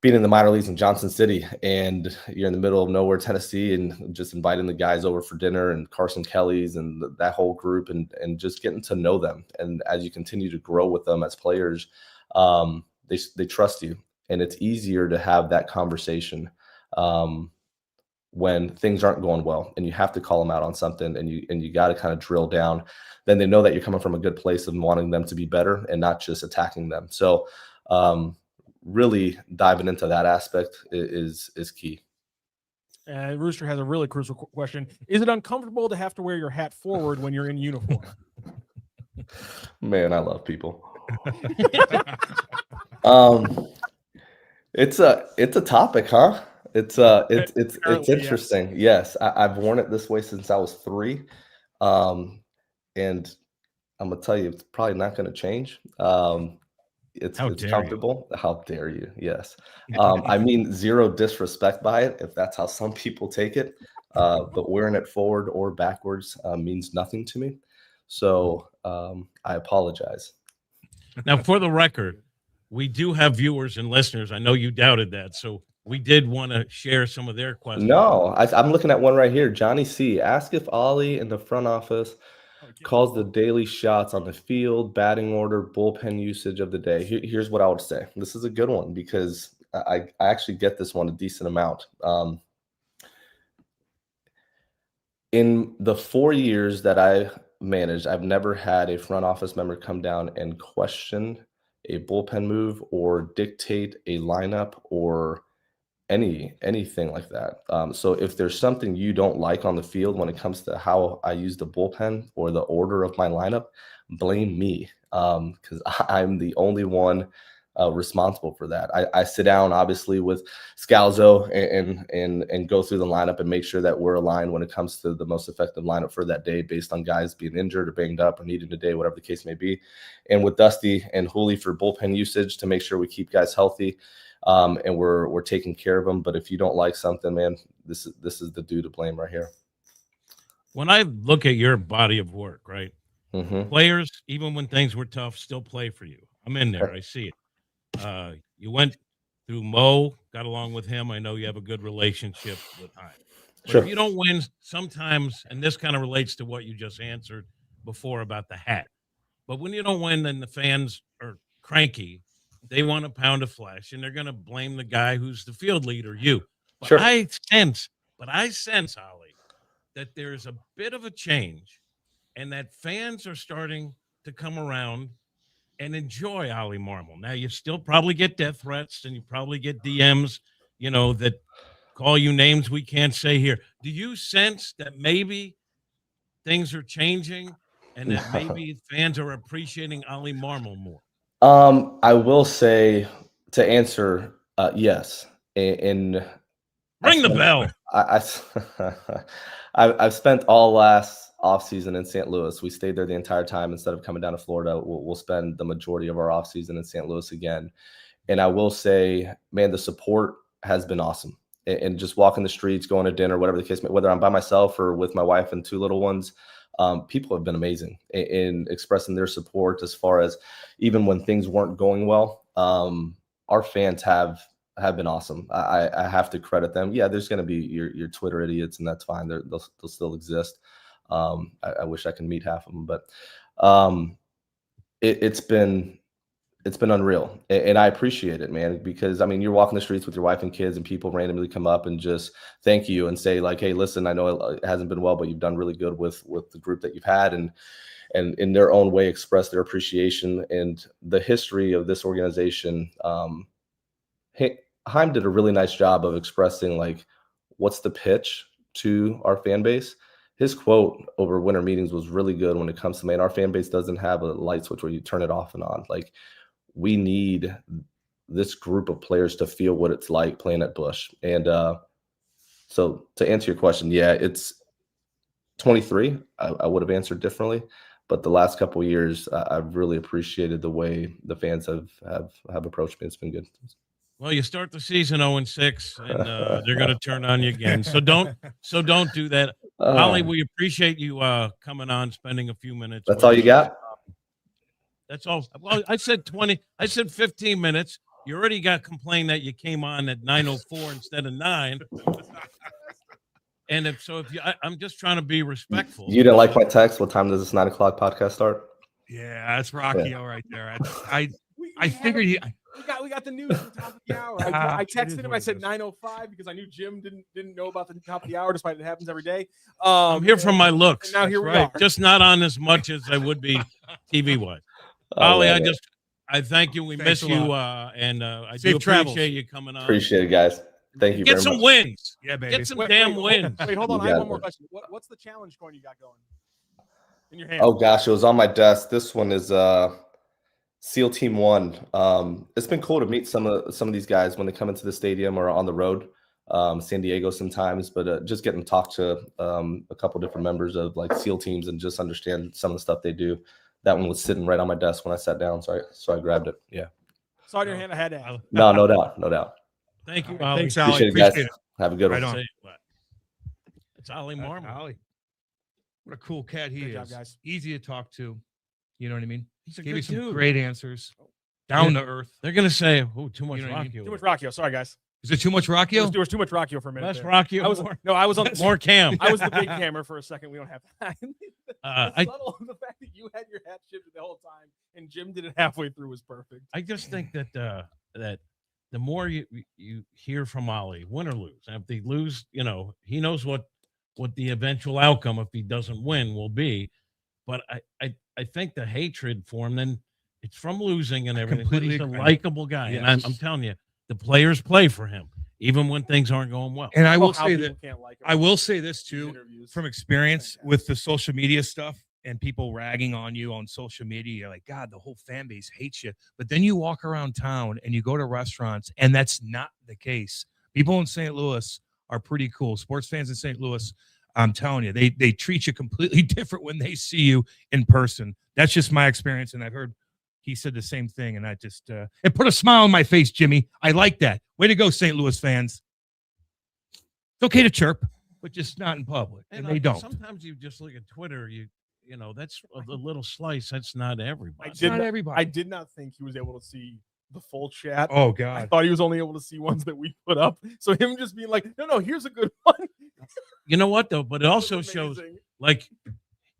being in the minor leagues in Johnson City, and you're in the middle of nowhere, Tennessee, and just inviting the guys over for dinner, and Carson Kelly's and that whole group, and just getting to know them. And as you continue to grow with them as players, they trust you, and it's easier to have that conversation when things aren't going well, and you have to call them out on something, and you got to kind of drill down. Then they know that you're coming from a good place of wanting them to be better and not just attacking them. So really diving into that aspect is key. And Rooster has a really crucial question. Is it uncomfortable to have to wear your hat forward when you're in uniform? Man, I love people. It's a topic, huh? It's interesting. Yes, I've worn it this way since I was 3. And I'm gonna tell you, it's probably not gonna change. It's comfortable. How dare you? Yes. I mean, zero disrespect by it, if that's how some people take it. But wearing it forward or backwards means nothing to me. So I apologize. Now, for the record, we do have viewers and listeners. I know you doubted that, so we did want to share some of their questions. No, I'm looking at one right here. Johnny C. Ask if Ollie in the front office calls the daily shots on the field, batting order, bullpen usage of the day. Here's what I would say. This is a good one because I actually get this one a decent amount. In the 4 years that I managed, I've never had a front office member come down and question a bullpen move or dictate a lineup or anything like that. So if there's something you don't like on the field when it comes to how I use the bullpen or the order of my lineup, blame me, because I'm the only one responsible for that. I sit down obviously with Scalzo and go through the lineup and make sure that we're aligned when it comes to the most effective lineup for that day based on guys being injured or banged up or needing a day, whatever the case may be. And with Dusty and Hooley for bullpen usage to make sure we keep guys healthy. And we're taking care of them. But if you don't like something, man, this is the dude to blame right here. When I look at your body of work, right? Mm-hmm. Players, even when things were tough, still play for you. I'm in there. I see it. You went through Mo, got along with him. I know you have a good relationship with him. But Sure. if you don't win, sometimes, and this kind of relates to what you just answered before about the hat. But when you don't win, then the fans are cranky. They want a pound of flesh, and they're going to blame the guy who's the field leader, you. But Sure. I sense, Ollie, that there's a bit of a change, and that fans are starting to come around and enjoy Oli Marmol. Now, you still probably get death threats, and you probably get DMs, that call you names we can't say here. Do you sense that maybe things are changing, and that maybe fans are appreciating Oli Marmol more? I will say to answer, yes. And Ring the bell. I've spent all last offseason in St. Louis. We stayed there the entire time. Instead of coming down to Florida, we'll spend the majority of our offseason in St. Louis again. And I will say, man, the support has been awesome. And just walking the streets, going to dinner, whatever the case may be, whether I'm by myself or with my wife and two little ones, people have been amazing in expressing their support as far as even when things weren't going well. Our fans have been awesome. I have to credit them. Yeah, there's going to be your Twitter idiots, and that's fine. They'll still exist. I wish I could meet half of them, but it's been unreal, and I appreciate it, man, because I mean, you're walking the streets with your wife and kids, and people randomly come up and just thank you and say like, hey, listen, I know it hasn't been well, but you've done really good with the group that you've had, and in their own way express their appreciation and the history of this organization. Heim did a really nice job of expressing like what's the pitch to our fan base. His quote over winter meetings was really good when it comes to, man, our fan base doesn't have a light switch where you turn it off and on. Like, we need this group of players to feel what it's like playing at Busch. And so to answer your question, yeah, it's 23. I would have answered differently, but the last couple of years, I've really appreciated the way the fans have approached me. It's been good. Well, you start the season 0-6, and they're going to turn on you again. So don't do that. Oli, we appreciate you coming on, spending a few minutes. That's all you got? That's all. Well, I said 20. I said 15 minutes. You already got complained that you came on at 9:04 instead of 9. And if you, I'm just trying to be respectful. You didn't like my text? What time does this 9 o'clock podcast start? Yeah, that's Rocky right there. I figured he. We got the news at the top of the hour. I texted him. I said 9:05 because I knew Jim didn't know about the top of the hour, despite it happens every day. I'm here from my looks. Now here we are. Just not on as much as I would be TV wise. Oli, I thank you. We miss you, and I do appreciate you coming on. Appreciate it, guys. Thank you. Get some wins. Yeah, baby. Get some damn wins. Wait, hold on. I have one more question. What's the challenge coin you got going in your hand? Oh gosh, it was on my desk. This one is SEAL Team 1. It's been cool to meet some of these guys when they come into the stadium or on the road, San Diego sometimes, but just getting to talk to a couple different members of like SEAL teams and just understand some of the stuff they do. That one was sitting right on my desk when I sat down, so I grabbed it. Yeah. Saw in your hand. I had to. No doubt. Thank you, Oli. Thanks, Oli. Appreciate it, guys. Have a good one. On. It's Oli Marmol. What a cool cat he Good is. job, guys. Easy to talk to. You know what I mean? He's a Gave good you some dude. great answers. Down to earth. They're gonna say, "Oh, too much You know what I mean? Rockio." Too much Rockio. Sorry, guys. Is it too much Rockio? There was too much Rockio for a minute. Less there. Rockio. I was on more Cam. I was the big hammer for a second. We don't have time. The fact that you had your hat shifted the whole time and Jim did it halfway through was perfect. I just think that that the more you hear from Oli, win or lose, and if they lose, he knows what the eventual outcome, if he doesn't win, will be. But I think the hatred for him, then it's from losing and everything. But he's a likable guy, Yes. and I'm telling you, the players play for him. even when things aren't going well. And I will How say people that can't like him I in will say this these too, interviews. from experience Fantastic. with the social media stuff and people ragging on you on social media. You're like, God, the whole fan base hates you. But then you walk around town and you go to restaurants, and that's not the case. People in St. Louis are pretty cool. Sports fans in St. Louis, I'm telling you, they treat you completely different when they see you in person. That's just my experience, and I've heard he said the same thing, and I just it put a smile on my face, Jimmy. I like that. Way to go, St. Louis fans. It's okay to chirp, but just not in public, and they don't. Sometimes you just look at Twitter, you know, that's a little slice. That's not everybody. Not everybody. I did not think he was able to see the full chat. Oh I God. thought he was only able to see ones that we put up. So him just being like, no, here's a good one. You know what though? But it also was shows amazing. like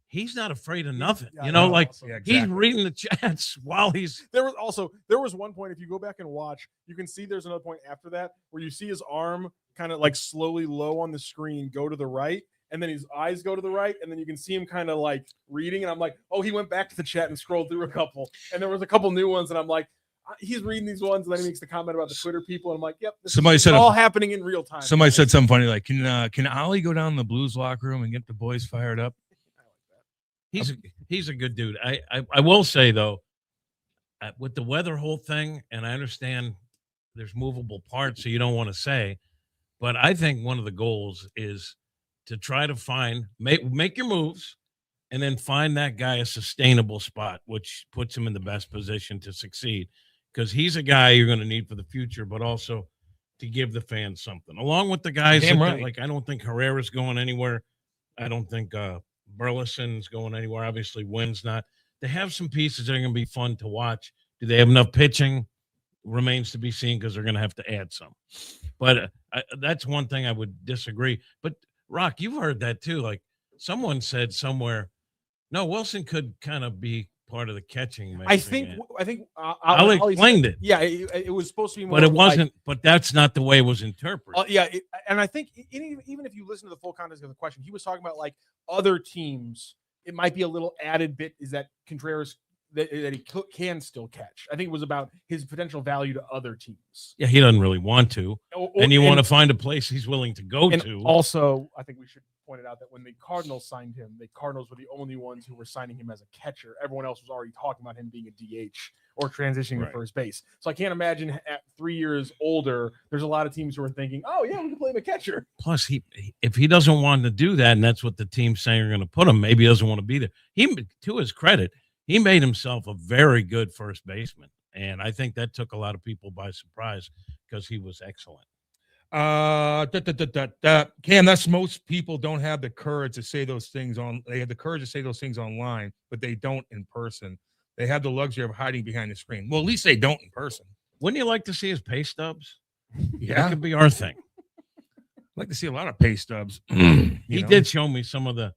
he's not afraid of nothing. Yeah, You know, no, like awesome. Yeah, he's exactly. reading the chats while he's. There was one point, if you go back and watch, you can see there's another point after that where you see his arm kind of like slowly low on the screen go to the right, and then his eyes go to the right, and then you can see him kind of like reading, and I'm like, oh, he went back to the chat and scrolled through a couple, and there was a couple new ones, and I'm like, he's reading these ones, and then he makes the comment about the Twitter people, and I'm like, yep, this Somebody is said all happening in real time. Somebody said something funny like, can Ollie go down in the Blues locker room and get the boys fired up? He's a good dude. I will say though, with the weather whole thing, and I understand there's movable parts, so you don't want to say, but I think one of the goals is to try to make your moves, and then find that guy a sustainable spot, which puts him in the best position to succeed, because he's a guy you're going to need for the future, but also to give the fans something. Along with the guys, Damn that, right. like I don't think Herrera's going anywhere. I don't think Burleson's going anywhere. Obviously, Wynn's not. They have some pieces that are going to be fun to watch. Do they have enough pitching? Remains to be seen, because they're going to have to add some. But that's one thing I would disagree. But Rock, you've heard that too. Like someone said somewhere, no, Wilson could kind of be part of the catching. I think Ali Ollie explained said- it. Yeah, it was supposed to be more But it of like- wasn't. But that's not the way it was interpreted. And I think even if you listen to the full context of the question, he was talking about like other teams. It might be a little added bit is that Contreras that he can still catch. I think it was about his potential value to other teams. Yeah, he doesn't really want to, and you want to find a place he's willing to go And to. also, I think we should point it out that when the Cardinals signed him, the Cardinals were the only ones who were signing him as a catcher. Everyone else was already talking about him being a DH or transitioning to Right. first base. So I can't imagine at 3 years older, there's a lot of teams who are thinking, oh, yeah, we can play him a catcher. Plus, if he doesn't want to do that, and that's what the team's saying are going to put him, maybe he doesn't want to be there. To his credit, he made himself a very good first baseman, and I think that took a lot of people by surprise because he was excellent. Cam, that's most people don't have the courage to say those things they have the courage to say those things online, but they don't in person. They have the luxury of hiding behind the screen. Well, at least they don't in person. Wouldn't you like to see his pay stubs? That Yeah, could be our thing. I'd like to see a lot of pay stubs. He did show me some of the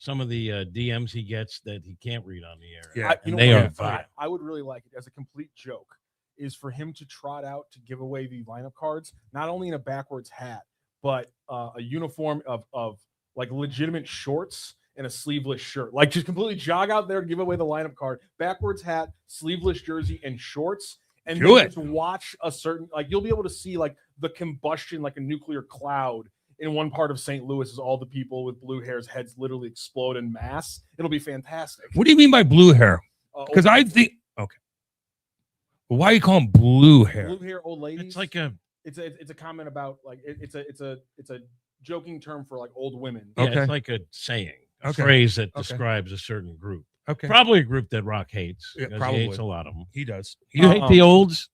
DMs he gets that he can't read on the air. Yeah, and they are Okay, vile. I would really like it as a complete joke is for him to trot out to give away the lineup cards, not only in a backwards hat, but a uniform of like legitimate shorts and a sleeveless shirt. Like just completely jog out there, give away the lineup card, backwards hat, sleeveless jersey, and shorts. And Do then it. just watch a certain, like you'll be able to see like the combustion, like a nuclear cloud in one part of St. Louis as all the people with blue hairs heads literally explode in mass. It'll be fantastic. What do you mean by blue hair? Because I think okay. Well, why are you calling blue hair? blue hair old ladies. It's like a it's a comment about like it's a joking term for like old women. Okay. it's like a saying, a Okay. phrase that Okay. describes a certain group. Okay, Probably a group that Rock hates. Yeah, Because probably. he hates a lot of them. he does. You hate the olds?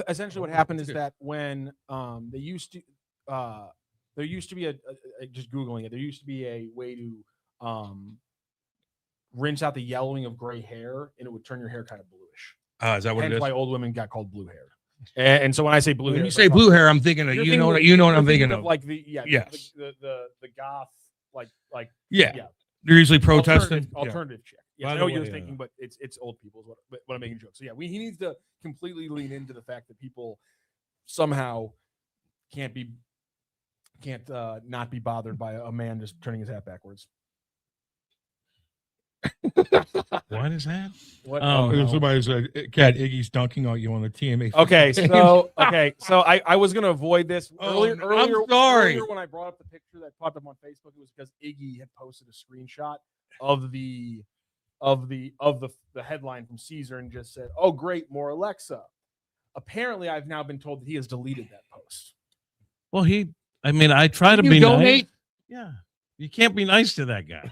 Essentially, what happened is that when there used to be a just googling it, there used to be a way to rinse out the yellowing of gray hair, and it would turn your hair kind of bluish. Is that what it Hence is? why old women got called blue hair. And so when I say blue When hair, you it's say like, blue hair, I'm thinking of you're you thinking know of- what I'm you're thinking of. like the Yes. the goth like Yeah, yeah. they're usually protesting. alternative chick. Yeah, By I the know what way, you're thinking, but it's old people is what I'm making a joke. So yeah, he needs to completely lean into the fact that people somehow can't not be bothered by a man just turning his hat backwards. What is that? What? Somebody said, "Cat, Iggy's dunking on you on the TMA." Okay, so I was gonna avoid this earlier. I'm sorry. Earlier when I brought up the picture that popped up on Facebook, it was because Iggy had posted a screenshot of the headline from Caesar and just said, "Oh, great, more Alexa." Apparently, I've now been told that he has deleted that post. Well, I try to You be donate? nice. Yeah. You can't be nice to that guy.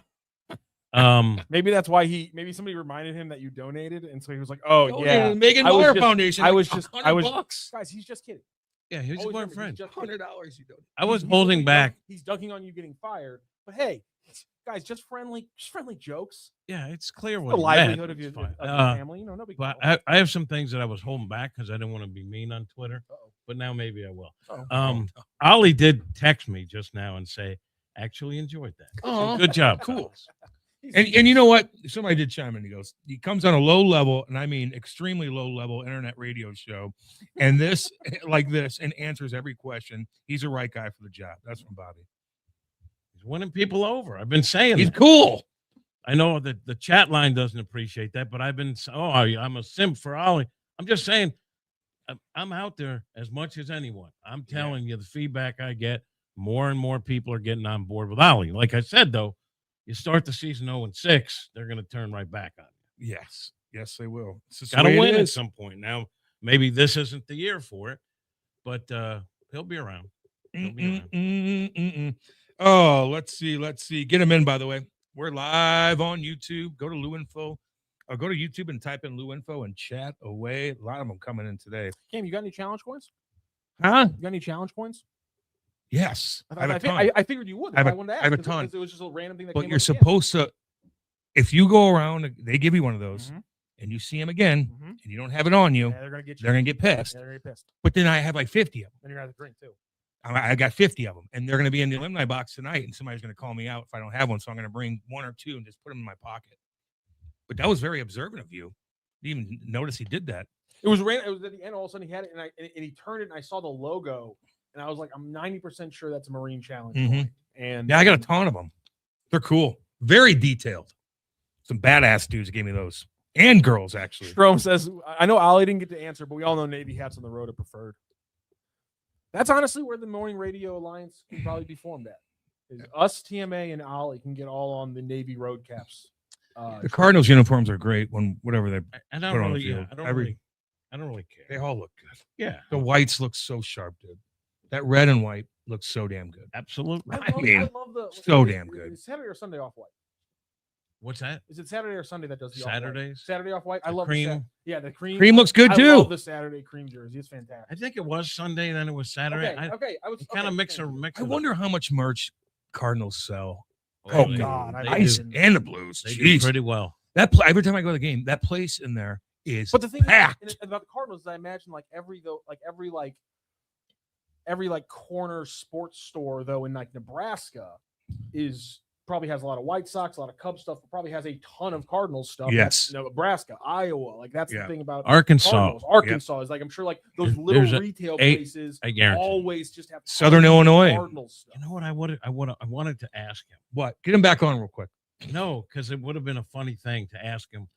Maybe that's why maybe somebody reminded him that you donated, and so he was like, "Oh yeah, Megan I was Miller just- Foundation. I like was just- I was- $100. guys, he's just kidding." Yeah, he's Always my remember, friend. he's just kidding. $100 you donate. I was He's holding dunking back. He's dunking on you getting fired, but hey, guys, just friendly jokes. Yeah, it's clear The what he livelihood meant. of your It's fine. family, no big But deal. I have some things that I was holding back because I didn't want to be mean on Twitter. Uh-oh. But now maybe I will. Uh-oh. Ollie did text me just now and say, actually enjoyed that. Oh, Good job. cool. fellas." And you know what? Somebody did chime in. He comes on a low level, and I mean extremely low level internet radio show, and this like this, and answers every question. He's the right guy for the job. That's from Bobby. He's winning people over. I've been saying He's that. cool. I know that the chat line doesn't appreciate that, but I'm a simp for Ollie. I'm just saying, I'm out there as much as anyone. I'm telling you, the feedback I get, more and more people are getting on board with Ollie. Like I said, though, you start the season 0-6, they're going to turn right back on you. Yes, they will. Got to win at some point. Now, maybe this isn't the year for it, but he'll be around. He'll be around. Oh, let's see. Get him in, by the way. We're live on YouTube. Go to Lou Info. Or go to YouTube and type in Lou Info and chat away. A lot of them coming in today. Cam, you got any challenge coins? Huh? You got any challenge coins? Yes. I have a ton. I figured you would. I have a- I wanted to ask. I have a 'cause ton. It was just a random thing that But came you're up again. supposed to, if you go around, they give you one of those, Mhm. and you see them again, Mhm. and you don't have it on you, Yeah, they're gonna get you. they're gonna get pissed. Yeah, they're gonna get pissed. But then I have like 50 of them. Then you're gonna have to drink too. I got 50 of them, and they're gonna be in the alumni box tonight, and somebody's gonna call me out if I don't have one. So I'm gonna bring one or two and just put them in my pocket. But that was very observant of you. Didn't even notice he did that. It was random. It was at the end. All of a sudden, he had it, and he turned it, and I saw the logo, and I was like, I'm 90% sure that's a Marine Challenge. Mhm. coin. And Yeah, I got a ton of them. They're cool, very detailed. Some badass dudes gave me those, and girls actually. Strom says, I know Ollie didn't get to answer, but we all know Navy hats on the road are preferred. That's honestly where the Morning Radio Alliance can probably be formed at. Is us, TMA, and Ollie can get all on the Navy road caps. The Cardinals uniforms are great when whatever they I put don't on the really, field. I don't really care. They all look good. Yeah, The whites look so sharp, dude. That red and white looks so damn good. absolutely. I mean, love the so is- damn good. Is Saturday or Sunday off white? What's that? Is it Saturday or Sunday that does the off-white? Saturdays? Saturday off white. I The love cream. the cream. Cream looks good I too. love the Saturday cream jersey. It's fantastic. I think it was Sunday, then it was Saturday. Okay. I was Kind of okay, mix thank you. mix. I wonder how much merch Cardinals sell. Oh, Oh, they- God, they I- do- Ice do. and the Blues. They do Jeez. pretty well. Every time I go to the game, that place in there is But the thing packed. about the Cardinals is I imagine every corner sports store though in like Nebraska is probably has a lot of White Sox, a lot of Cubs stuff, but probably has a ton of Cardinals stuff. Yes. Nebraska, Iowa, like that's Yeah. the thing about Arkansas. Cardinals. Arkansas is like I'm sure like those There's little a- retail a- places I guarantee. always just have Southern tons of Illinois. Cardinals stuff. You know what I wanted to ask him. What? Get him back on real quick. No, because it would have been a funny thing to ask him.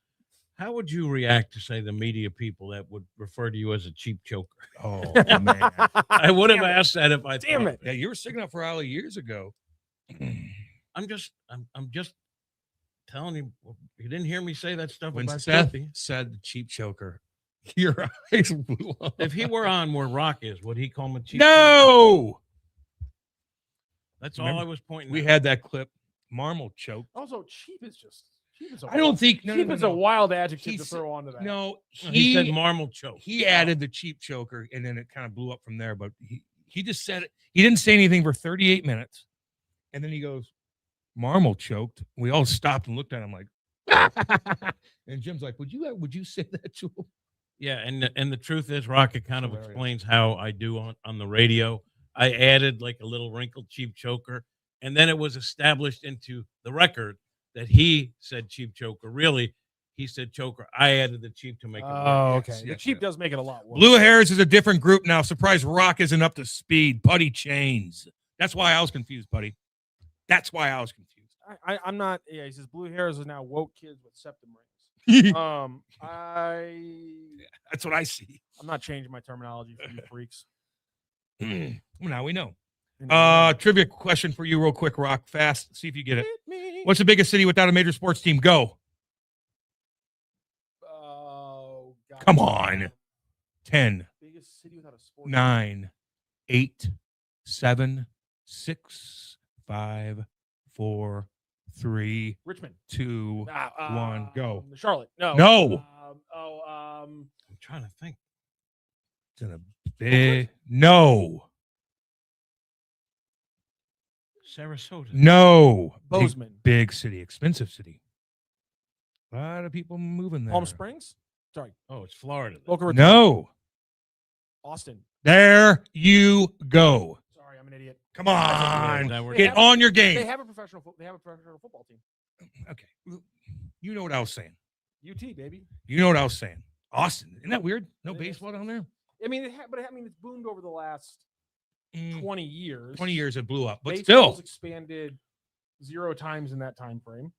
How would you react to say the media people that would refer to you as a cheap choker? Oh man. I would have Damn it. asked that if I Damn thought it. Yeah, you were sticking up for Ali years ago. I'm just telling you. You didn't hear me say that stuff When about Seth Filthy. said the cheap choker, your eyes blew up. If he were on where Rock is, would he call him a cheap? choker? No, That's all Remember, I was pointing. we out. had that clip. Marmol choked. Also, cheap is I don't think no, cheap no, is no, a wild adjective He to said- throw onto that. no. He said Marmol choke. He added the cheap choker, and then it kind of blew up from there. But he just said it. He didn't say anything for 38 minutes, and then he goes, "Marmol choked." We all stopped and looked at him like, and Jim's like, "Would you say that to him?" Yeah, and the truth is, Rocket kind of Hilarious. explains how I do on the radio. I added like a little wrinkled cheap choker, and then it was established into the record that he said cheap choker. Really, he said choker. I added the cheap to make it work. Oh, okay. Yes, the yes, cheap yes. does make it a lot worse. Blue Hairs is a different group now. Surprised Rock isn't up to speed. Putty chains. That's why I was confused, buddy. That's why I was confused. I'm not. Yeah, he says blue hairs are now woke kids with septum rings. That's what I see. I'm not changing my terminology for you freaks. Now we know. You know, Trivia question for you, real quick, Rock. Fast. See if you get it. hit me. What's the biggest city without a major sports team? Go. Oh, God. Come on. 10, Biggest city without a sports 9, 8, 7, 6, 5, 4, 3, Richmond. 2, 1. Go. Charlotte. No. No. I'm trying to think. It's in a big. No. Sarasota. No. Bozeman. Big city. Expensive city. A lot of people moving there. Palm Springs. Sorry. Oh, it's Florida. Boca Raton. No. Austin. There you go. Sorry, I'm an idiot. Come Yeah, on. that works. Get on your They game. have a professional. They have a professional football team. Okay. You know what I was saying. UT baby. You know what I was saying. Austin. Isn't that weird? No It is. baseball down there? I mean, it's boomed over the last 20 years. 20 years it blew up. But Baseball's still. expanded 0 times in that time frame.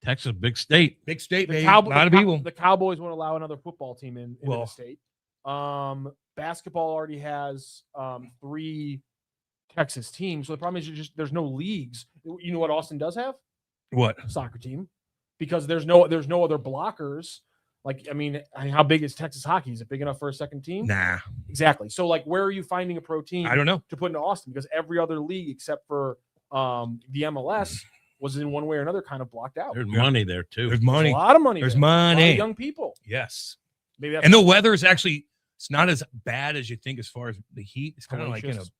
Texas, big state. Big state, baby. Cowboy- a lot of people. The Cowboys won't allow another football team into Well- the state. Basketball already has 3 Texas teams. So the problem is there's no leagues. You know what Austin does have? What? Soccer team, because there's no other blockers. Like, I mean, how big is Texas hockey? Is it big enough for a second team? Nah. Exactly. So, like, where are you finding a pro team I don't know. to put into Austin? Because every other league except for the MLS was in one way or another kind of blocked out. There's money there too. There's There's money. a lot of money. There's there. A lot of money. young people. Yes. Maybe that's And the weather is actually, it's not as bad as you think as far as the heat. It's kind of like in a, Delicious.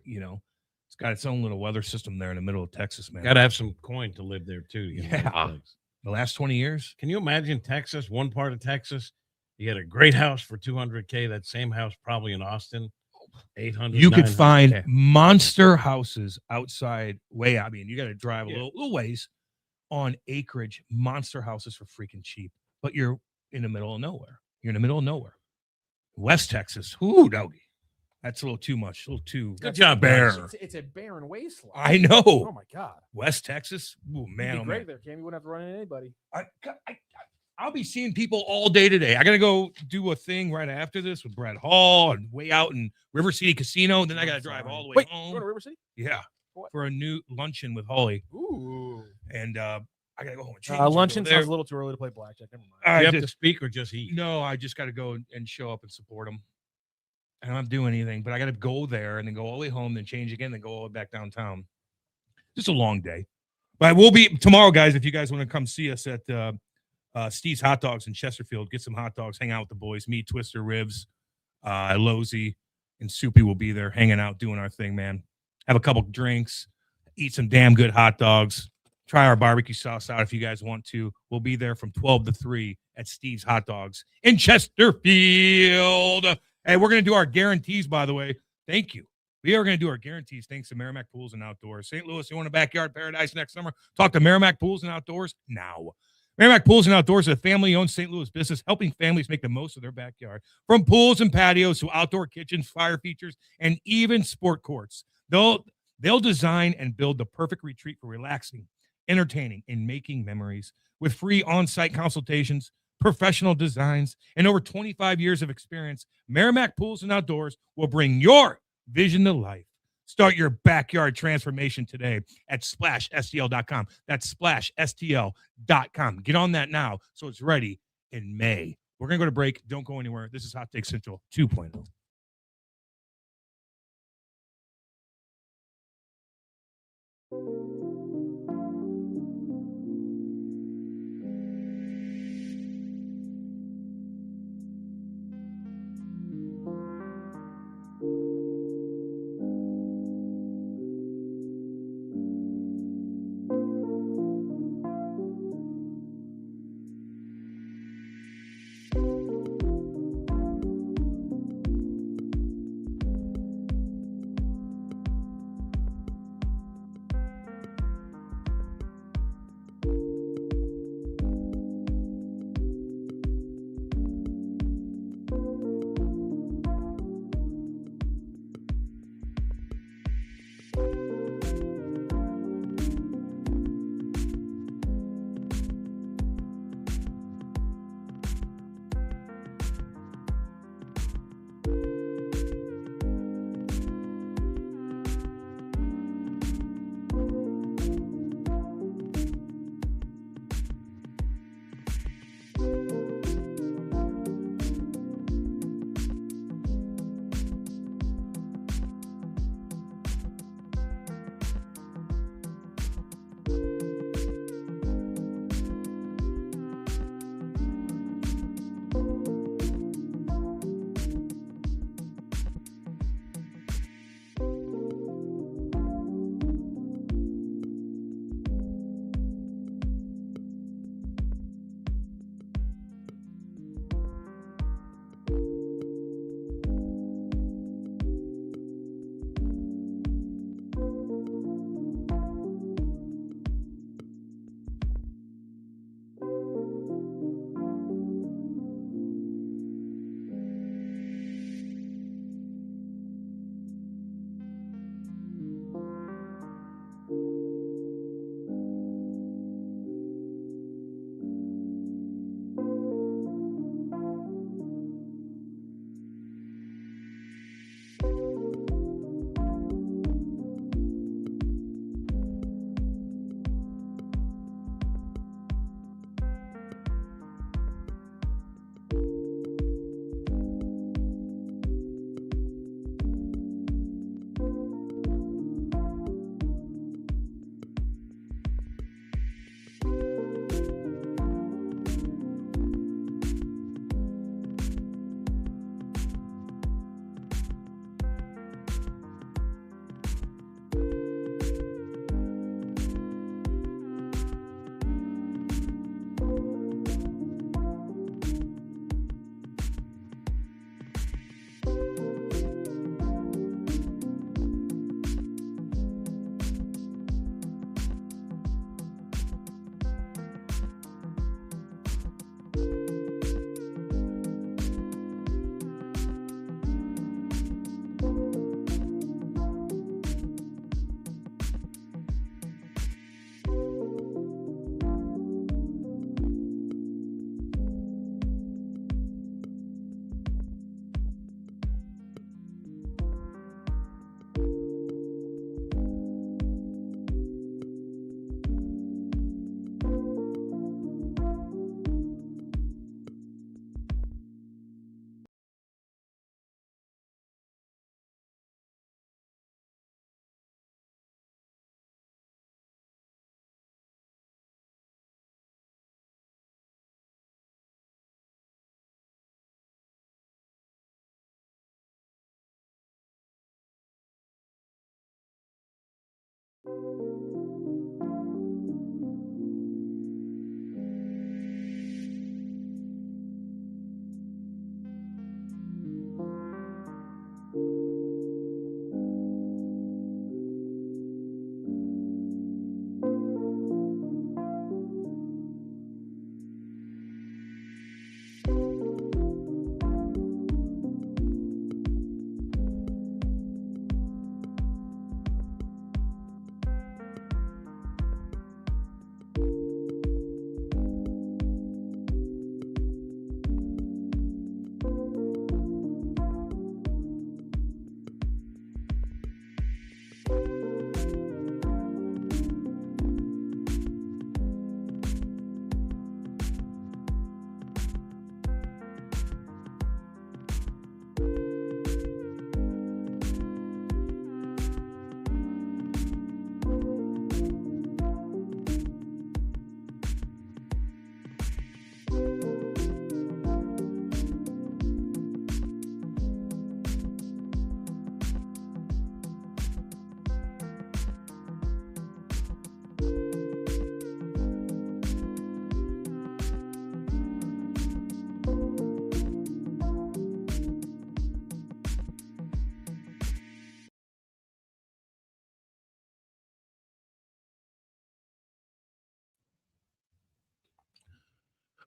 it's got its own little weather system there in the middle of Texas, man. Got to have some coin to live there too. to get Yeah. those things. The last 20 years. Can you imagine Texas? One part of Texas, you had a great house for $200K. That same house probably in Austin, 800. You could 900K. find monster houses outside way out. I mean, you got to drive Yeah. a little ways on acreage, monster houses for freaking cheap. But you're in the middle of nowhere. You're in the middle of nowhere. West Texas. Ooh, doggy. That's a little too much. A little too Good job, bare. guys. it's a barren wasteland. I know. Oh my God. West Texas. Ooh, man, You'd oh be man. great there, Cam. You wouldn't have to run into anybody. I'll be seeing people all day today. I got to go do a thing right after this with Brad Hall and way out in River City Casino. Then I got to drive all the way Wait, you home. going to River City? Yeah. What? For a new luncheon with Holly. Ooh. And I got to go home and change. and go Luncheon there. sounds a little too early to play blackjack. Never mind. Do I you have to just- speak or just eat? No, I just got to go and show up and support them. I don't have to do anything, but I got to go there and then go all the way home, then change again, then go all the way back downtown. Just a long day. But we'll be tomorrow, guys. If you guys want to come see us at Steve's Hot Dogs in Chesterfield, get some hot dogs, hang out with the boys. Me, Twister, Ribs, Losey, and Soupy will be there hanging out, doing our thing, man. Have a couple drinks, eat some damn good hot dogs. Try our barbecue sauce out if you guys want to. We'll be there from 12 to 3 at Steve's Hot Dogs in Chesterfield. Hey, we're going to do our guarantees, by the way. Thank you. We are going to do our guarantees thanks to Merrimack Pools and Outdoors. St. Louis, you want a backyard paradise next summer? Talk to Merrimack Pools and Outdoors now. Merrimack Pools and Outdoors is a family-owned St. Louis business helping families make the most of their backyard. From pools and patios to outdoor kitchens, fire features, and even sport courts. They'll design and build the perfect retreat for relaxing, entertaining, and making memories. With free on-site consultations, professional designs, and over 25 years of experience, Merrimack Pools and Outdoors will bring your vision to life. Start your backyard transformation today at SplashSTL.com. That's SplashSTL.com. Get on that now so it's ready in May. We're going to go to break. Don't go anywhere. This is Hot Take Central 2.0.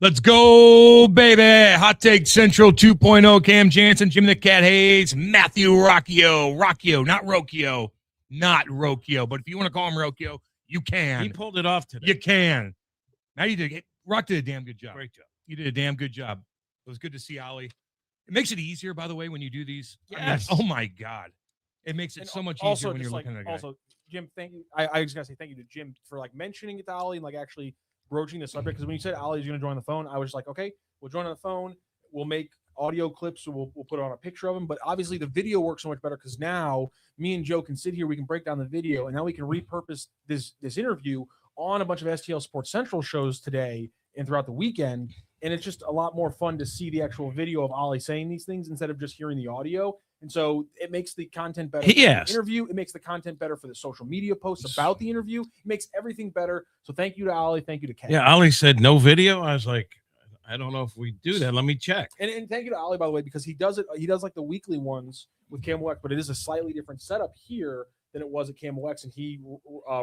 Let's go, baby. Hot Take Central 2.0. Cam Janssen, Jimmy the Cat Hayes, Matthew Rocchio, not Rocchio. But if you want to call him Rocchio, you can. He pulled it off today. You can. Now you did. Rock did a damn good job. Great job. You did a damn good job. It was good to see Oli. It makes it easier, by the way, when you do these. Yes. Oh my God. It makes it And so much also, easier when you're just like, looking at a guy. also, Jim, thank you. I just gotta say thank you to Jim for like mentioning it to Oli and like actually broaching the subject. Because when you said Ollie's going to join the phone, I was just like, okay, we'll join on the phone. We'll make audio clips, so we'll put on a picture of him. But obviously, the video works so much better because now me and Joe can sit here, we can break down the video, and now we can repurpose this interview on a bunch of STL Sports Central shows today and throughout the weekend. And it's just a lot more fun to see the actual video of Oli saying these things instead of just hearing the audio. And so it makes the content better for Yes. the interview. It makes the content better for the social media posts about the interview. It makes everything better. So thank you to Oli. Thank you to Ken. Yeah, Oli said no video. I was like, I don't know if we do that. Let me check. And thank you to Oli, by the way, because he does it. He does like the weekly ones with Camel X, but it is a slightly different setup here than it was at Camel X, and he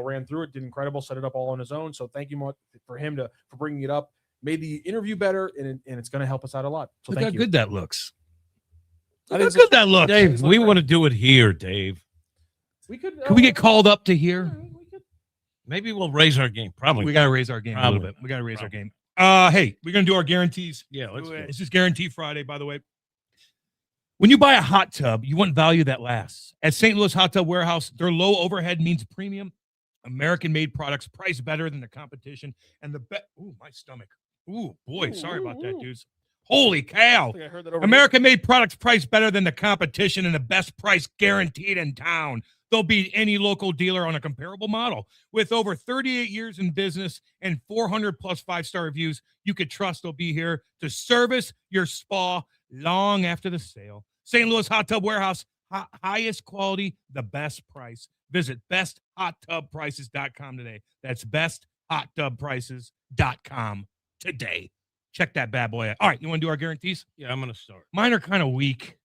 ran through it, did incredible, set it up all on his own. So thank you much for him for bringing it up, made the interview better, and it's going to help us out a lot. So Look thank how you. good that looks. I Look how think good that looks. Dave, we want to do it here, Dave. we could. Can we get called up to here? We could. Maybe we'll raise our game. Probably. We got to raise our game a little Probably. bit. We got to raise Probably. our game. Hey, we're going to do our guarantees. Yeah, let's do it. This is Guarantee Friday, by the way. When you buy a hot tub, you want value that lasts. At St. Louis Hot Tub Warehouse, their low overhead means premium, American-made products priced better than the competition. And ooh, my stomach. Ooh, boy, sorry about that, dudes. Holy cow. I think I heard that over American-made products priced better than the competition and the best price guaranteed in town. They'll beat any local dealer on a comparable model. With over 38 years in business and 400 plus five-star reviews, you could trust they'll be here to service your spa long after the sale. St. Louis Hot Tub Warehouse, highest quality, the best price. Visit besthot-tub-prices.com today. That's besthot-tub-prices.com today. Check that bad boy out. All right, you want to do our guarantees? Yeah, I'm going to start. Mine are kind of weak.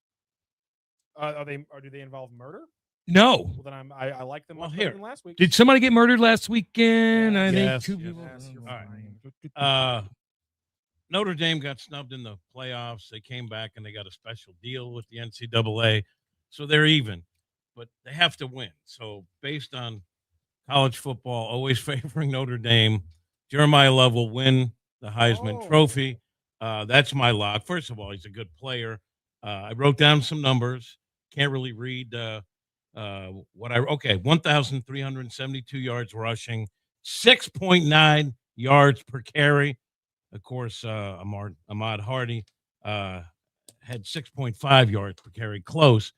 do they involve murder? No. Well, then I like them Well, much here. better than last week. Did somebody get murdered last weekend? I Yes, think two yes, people. yes, you're All fine. Notre Dame got snubbed in the playoffs. They came back and they got a special deal with the NCAA. So they're even, but they have to win. So based on college football always favoring Notre Dame, Jeremiah Love will win the Heisman Trophy. That's my lock. First of all, he's a good player. I wrote down some numbers. Can't really read 1,372 yards rushing, 6.9 yards per carry. Of course, Ahmad Hardy had 6.5 yards per carry, close,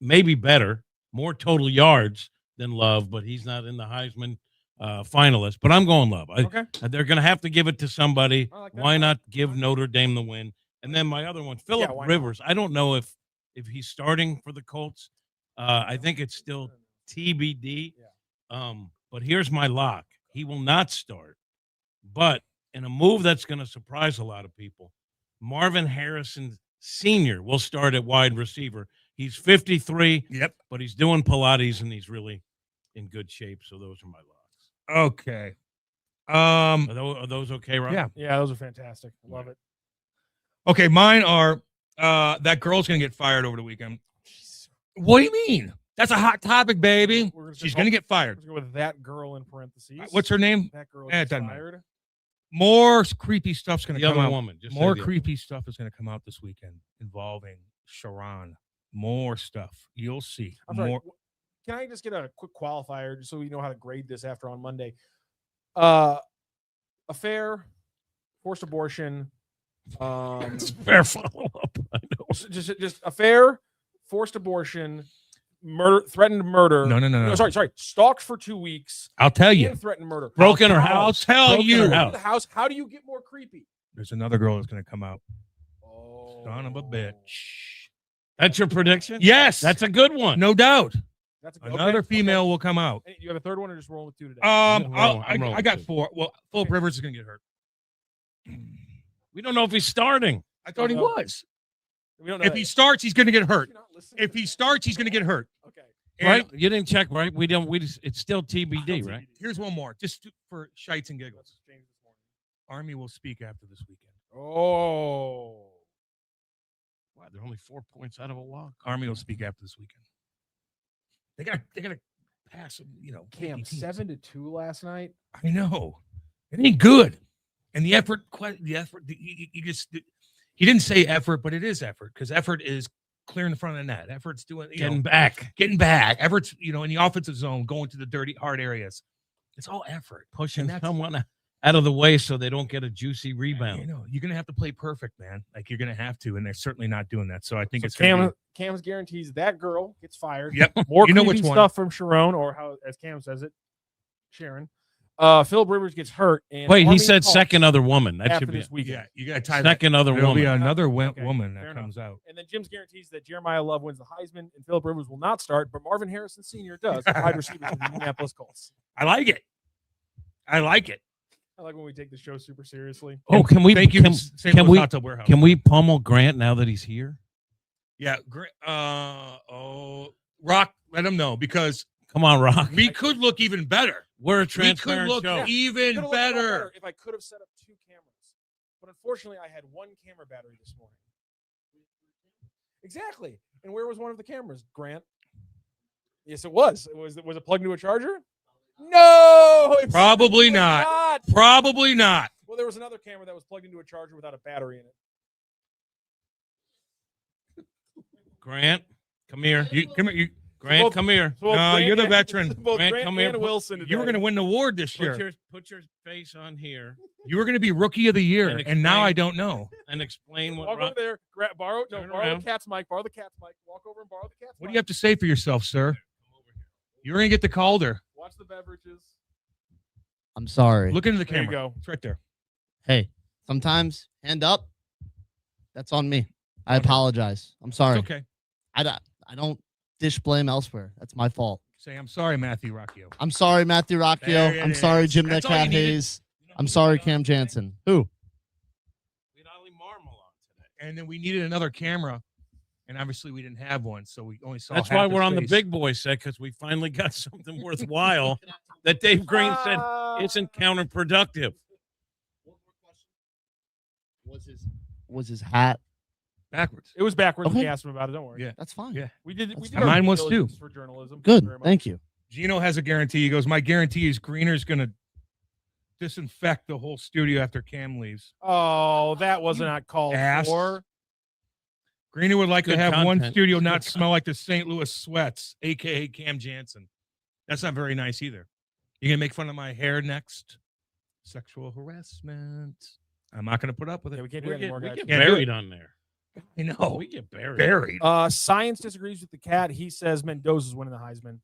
maybe better, more total yards than Love, but he's not in the Heisman finalist. But I'm going Love. Okay. They're going to have to give it to somebody. I like that. Why not give Notre Dame the win? And then my other one, Phillip why not? Rivers. I don't know if he's starting for the Colts. I think it's still TBD. But here's my lock. He will not start. But in a move that's going to surprise a lot of people, Marvin Harrison Sr. will start at wide receiver. He's 53. Yep. But he's doing Pilates, and he's really in good shape. So those are my locks. Okay. Are those okay, Rob? Yeah. Yeah, those are fantastic. Love it. Okay, mine are that girl's gonna get fired over the weekend. What do you mean? That's a hot topic, baby. We're gonna She's go- gonna get fired. Let's go with that girl in parentheses. What's her name? That girl It gets doesn't matter. fired. More creepy stuff's gonna The come other out. woman. Just say More the other creepy stuff is gonna come out this weekend involving Sharon. More stuff. You'll see. I'm sorry. More. Can I just get a quick qualifier just so we know how to grade this after on Monday? Affair, forced abortion, It's a fair follow-up. I know. just affair, forced abortion, murder, threatened murder. No. Sorry. Stalked for 2 weeks. I'll tell you. And threatened murder. Broken her I'll house. tell Broken you. her The house. house. How do you get more creepy? There's another girl that's gonna come out. Oh, Son of a bitch. That's your prediction? Yes. That's a good one. no doubt. That's a good Another okay. female will come out. Hey, you have a third one or just rolling with two today? I'm I rolling got too. 4. Well, Philip Rivers is gonna get hurt. We don't know if he's starting. I thought he No. was. we don't know. If he starts, he's gonna get hurt. You're not listening If to he me. starts, he's gonna get hurt. Okay. And Right? You didn't check, right? We don't. We just. It's still TBD, right? Here's one more, just for shites and giggles. Let's change this morning. Army will speak after this weekend. Oh. Wow, they're only 4 points out of a lock. Army will speak after this weekend. They gotta pass them, Cam, 50 teams. 7-2 last night. I know. It ain't good. And the effort, he didn't say effort, but it is effort, because effort is clearing the front of the net. Effort's doing, Getting back, getting back. Effort's, in the offensive zone, going to the dirty, hard areas. It's all effort. pushing And that's- someone out of the way so they don't get a juicy rebound. You're going to have to play perfect, man. Like, you're going to have to, and they're certainly not doing that. So I think So it's gonna be, Cam's guarantees that girl gets fired. yep. More You know creepy which one. stuff from Sharon, or how, as Cam says it, Sharon. Philip Rivers gets hurt. And Wait, he Army said talks second other woman. That after should be this weekend. Yeah, you got to tie second other There'll be woman. another Okay, woman fair that enough. comes out. And then Jim's guarantees that Jeremiah Love wins the Heisman and Philip Rivers will not start, but Marvin Harrison Sr. does, wide receiver for the Indianapolis Colts. I like it. I like it. I like when we take the show super seriously. Oh, can we? Thank you, Can, St. can Louis we? Hot Tub Warehouse. Can we pummel Grant now that he's here? Yeah, Rock, let him know, because Come on, Rock. we could look even better. We're a We could transparent look show. even Could've looked a lot better. if I could have set up 2 cameras. But unfortunately, I had 1 camera battery this morning. Exactly. And where was one of the cameras, Grant? Yes, it was. Was it plugged into a charger? No, it Probably was not. Probably not. Well, there was another camera that was plugged into a charger without a battery in it. Grant, come here. Come here. Grant, both- come here. So both No, Grant you're the and- veteran. Both Grant, Grant come here. and Wilson. You were going to win the award this year. Put your face on here You were going to be rookie of the year, And and now explain- I don't know. and explain what Walk Rock. over there. Borrow Turn the around. cat's mic. Borrow the cat's mic. Walk over and borrow the cat's What do mic. you have to say for yourself, sir? You're going to get the Calder. Watch the beverages. I'm sorry. Look into the There you camera. go. It's right there. Hey, sometimes hand up. That's on me. I apologize. I'm sorry. It's okay. I don't dish blame elsewhere. That's my fault. Say, I'm sorry, Matthew Rocchio. I'm sorry, Matthew There Rocchio. it I'm sorry, is. Jim That's all you Metcalf needed. Hayes. I'm sorry, Cam Janssen. Who? We had Oli Marmol on today. And then we needed another camera, and obviously we didn't have one, so we only saw That's half why his we're on the face. big boy set, because we finally got something worthwhile that Dave Green said isn't counterproductive. Was his hat? backwards. It was backwards when Okay. we asked him about it. Don't worry. Yeah. That's fine. Yeah. We did. We That's did fine. our Mine due was too. diligence for journalism. Good. Very much. Thank you. Gino has a guarantee. He goes, my guarantee is Greener's going to disinfect the whole studio after Cam leaves. Oh, that was not called ass. for. Greener would like Good to have one content. studio Good not smell like the St. Louis Sweats, a.k.a. Cam Janssen. That's not very nice either. You going to make fun of my hair next? Sexual harassment. I'm not going to put up with it. Yeah, we can't do that anymore, We guys. get Can't do buried on there. I know. We get buried. Buried. Science disagrees with the cat. He says Mendoza's winning the Heisman.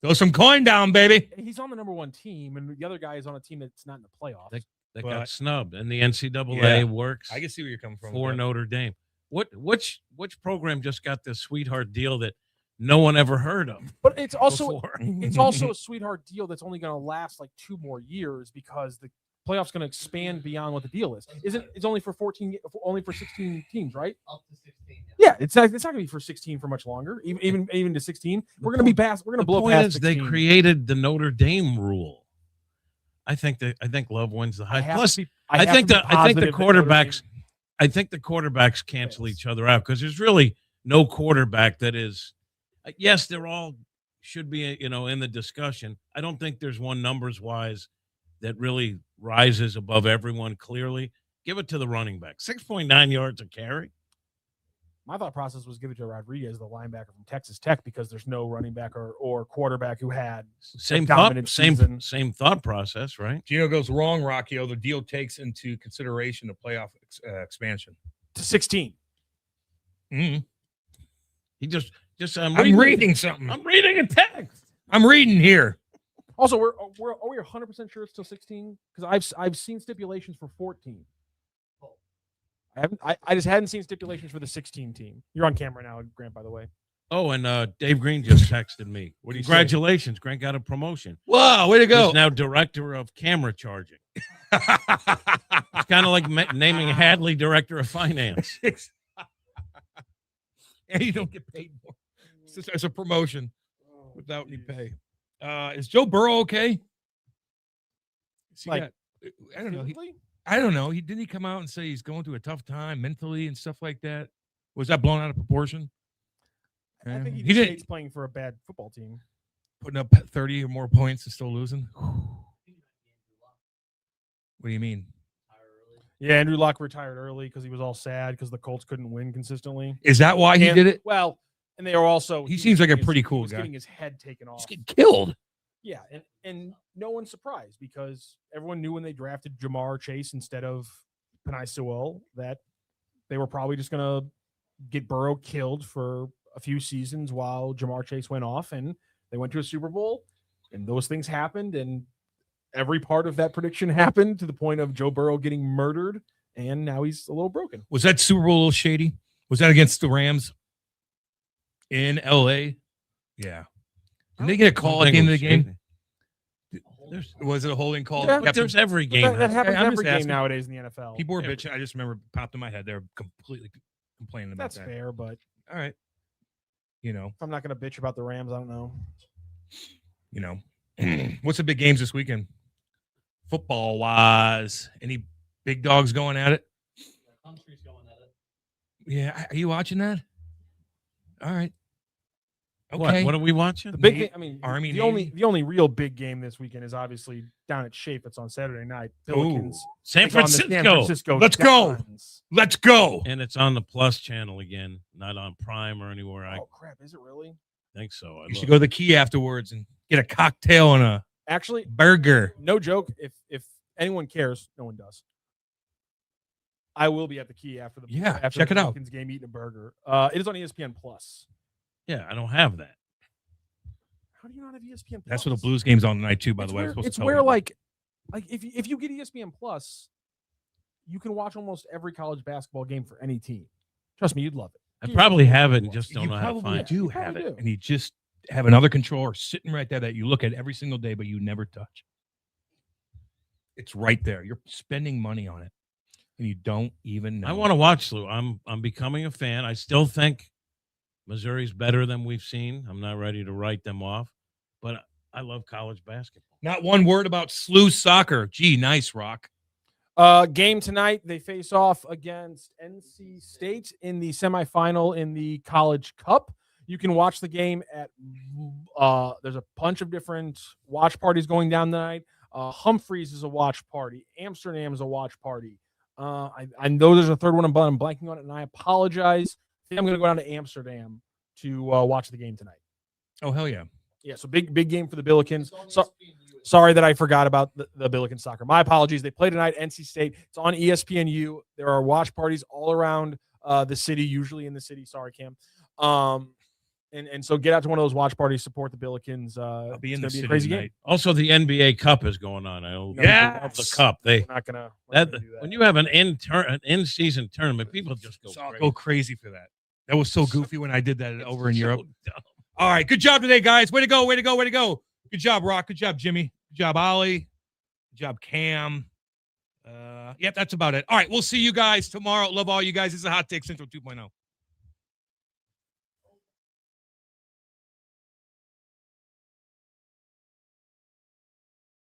Throw some coin down, baby. He's on the #1 team, and the other guy is on a team that's not in the playoffs. That But- got snubbed, and the NCAA Yeah. works I can see where you're coming from. for with that. Notre Dame. Which program just got this sweetheart deal that no one ever heard of. But it's also before. it's also a sweetheart deal that's only going to last like 2 more years because the playoffs going to expand beyond what the deal is. It's only for 16 teams, right? Up to 16. Yeah, it's not going to be for 16 for much longer. Even to 16, we're going to be past. We're going to The blow point past. is they 16. created the Notre Dame rule. I think Love wins the I high. have Plus, to be- I have think to be the I think the positive that Notre Dame- quarterbacks. I think the quarterbacks cancel each other out because there's really no quarterback that is. Yes, they're all should be in the discussion. I don't think there's one numbers wise that really rises above everyone clearly. Give it to the running back. 6.9 yards a carry. My thought process was give it to Rodriguez, the linebacker from Texas Tech, because there's no running back or quarterback who had Same dominant season. same thought process, right? Gino goes wrong, Rockio. The deal takes into consideration the playoff expansion. to 16. Mm. He just I'm reading something. I'm reading a text. I'm reading here. Also, are we 100% sure it's still 16? Because I've seen stipulations for 14. I just hadn't seen stipulations for the 16 team. You're on camera now, Grant, by the way. Oh, and Dave Green just texted me. What do you say? Congratulations, Grant got a promotion. Wow, way to go. He's now director of camera charging. It's kind of like naming Hadley director of finance. And you don't get paid more. It's a promotion without any pay. Is Joe Burrow okay? I don't know. I don't know. Didn't he come out and say he's going through a tough time mentally and stuff like that? Was that blown out of proportion? I think he didn't hates playing for a bad football team. putting up 30 or more points and still losing. What do you mean? Yeah, Andrew Luck retired early because he was all sad because the Colts couldn't win consistently. Is that why he did it? Well, and they are also. He seems like a getting pretty his- cool he was guy. Getting his head taken off. Just get killed. Yeah, and no one's surprised because everyone knew when they drafted Jamar Chase instead of Penei Sewell that they were probably just going to get Burrow killed for a few seasons while Jamar Chase went off, and they went to a Super Bowl, and those things happened, and every part of that prediction happened to the point of Joe Burrow getting murdered, and now he's a little broken. Was that Super Bowl a little shady? Was that against the Rams in L.A.? Yeah. Did they get a call at the end of the game? Was it a holding call? Yeah, But there's every game. That happens I'm every just game asking. nowadays in the NFL. People were Yeah. bitching. I just remember popped in my head. They were completely complaining about That's that. fair, but All right. You know, if I'm not going to bitch about the Rams, I don't know. What's the big games this weekend? Football wise, any big dogs going at it? Country's going at it. Yeah. Are you watching that? All right. Okay. What are we watching? The big Navy- game, I mean, Army, the Navy. only real big game this weekend is obviously down at Shape. It's on Saturday night. Pelicans San take on the San Francisco. Francisco Let's go. Giants. Let's go. And it's on the Plus channel again, not on Prime or anywhere. I Oh crap! Is it really? think so. I You should looked. go to the Key afterwards and get a cocktail and a Actually, burger. no joke. If anyone cares, no one does. I will be at the Key after the Yeah, after check the it out. Pelicans game eating a burger. It is on ESPN Plus. Yeah, I don't have that. How do you not have ESPN Plus? That's what the Blues game's on tonight too. By the way, I'm supposed to It's tell where you. like if you get ESPN Plus, you can watch almost every college basketball game for any team. Trust me, you'd love it. I probably have it and just don't you know how to probably find it. do You have probably it, do. and you just have another controller sitting right there that you look at every single day, but you never touch. It's right there. You're spending money on it, and you don't even know. I want to watch Lou. I'm becoming a fan. I still think Missouri's better than we've seen. I'm not ready to write them off, but I love college basketball. Not one word about SLU soccer. Gee, nice, Rock. Game tonight, they face off against NC State in the semifinal in the College Cup. You can watch the game at there's a bunch of different watch parties going down tonight. Humphreys is a watch party. Amsterdam is a watch party. I know there's a third one, but I'm blanking on it, and I apologize. I think I'm going to go down to Amsterdam to watch the game tonight. Oh hell yeah! Yeah, so big game for the Billikens. So, sorry that I forgot about the Billikens soccer. My apologies. They play tonight, NC State. It's on ESPNU. There are watch parties all around the city, usually in the city. Sorry, Cam. And so get out to one of those watch parties, support the Billikens. I'll be in the it's gonna city be a crazy tonight. game. Also, the NBA Cup is going on. I know people love the cup. We're not gonna do that. When you have an in-season tournament, people just go So I'll crazy. go crazy for that. That was so goofy when I did that It's over in so Europe. dumb. All right. Good job today, guys. Way to go. Way to go. Way to go. Good job, Rock. Good job, Jimmy. Good job, Ollie. Good job, Cam. Yep, that's about it. All right. We'll see you guys tomorrow. Love all you guys. This is a Hot Take Central 2.0.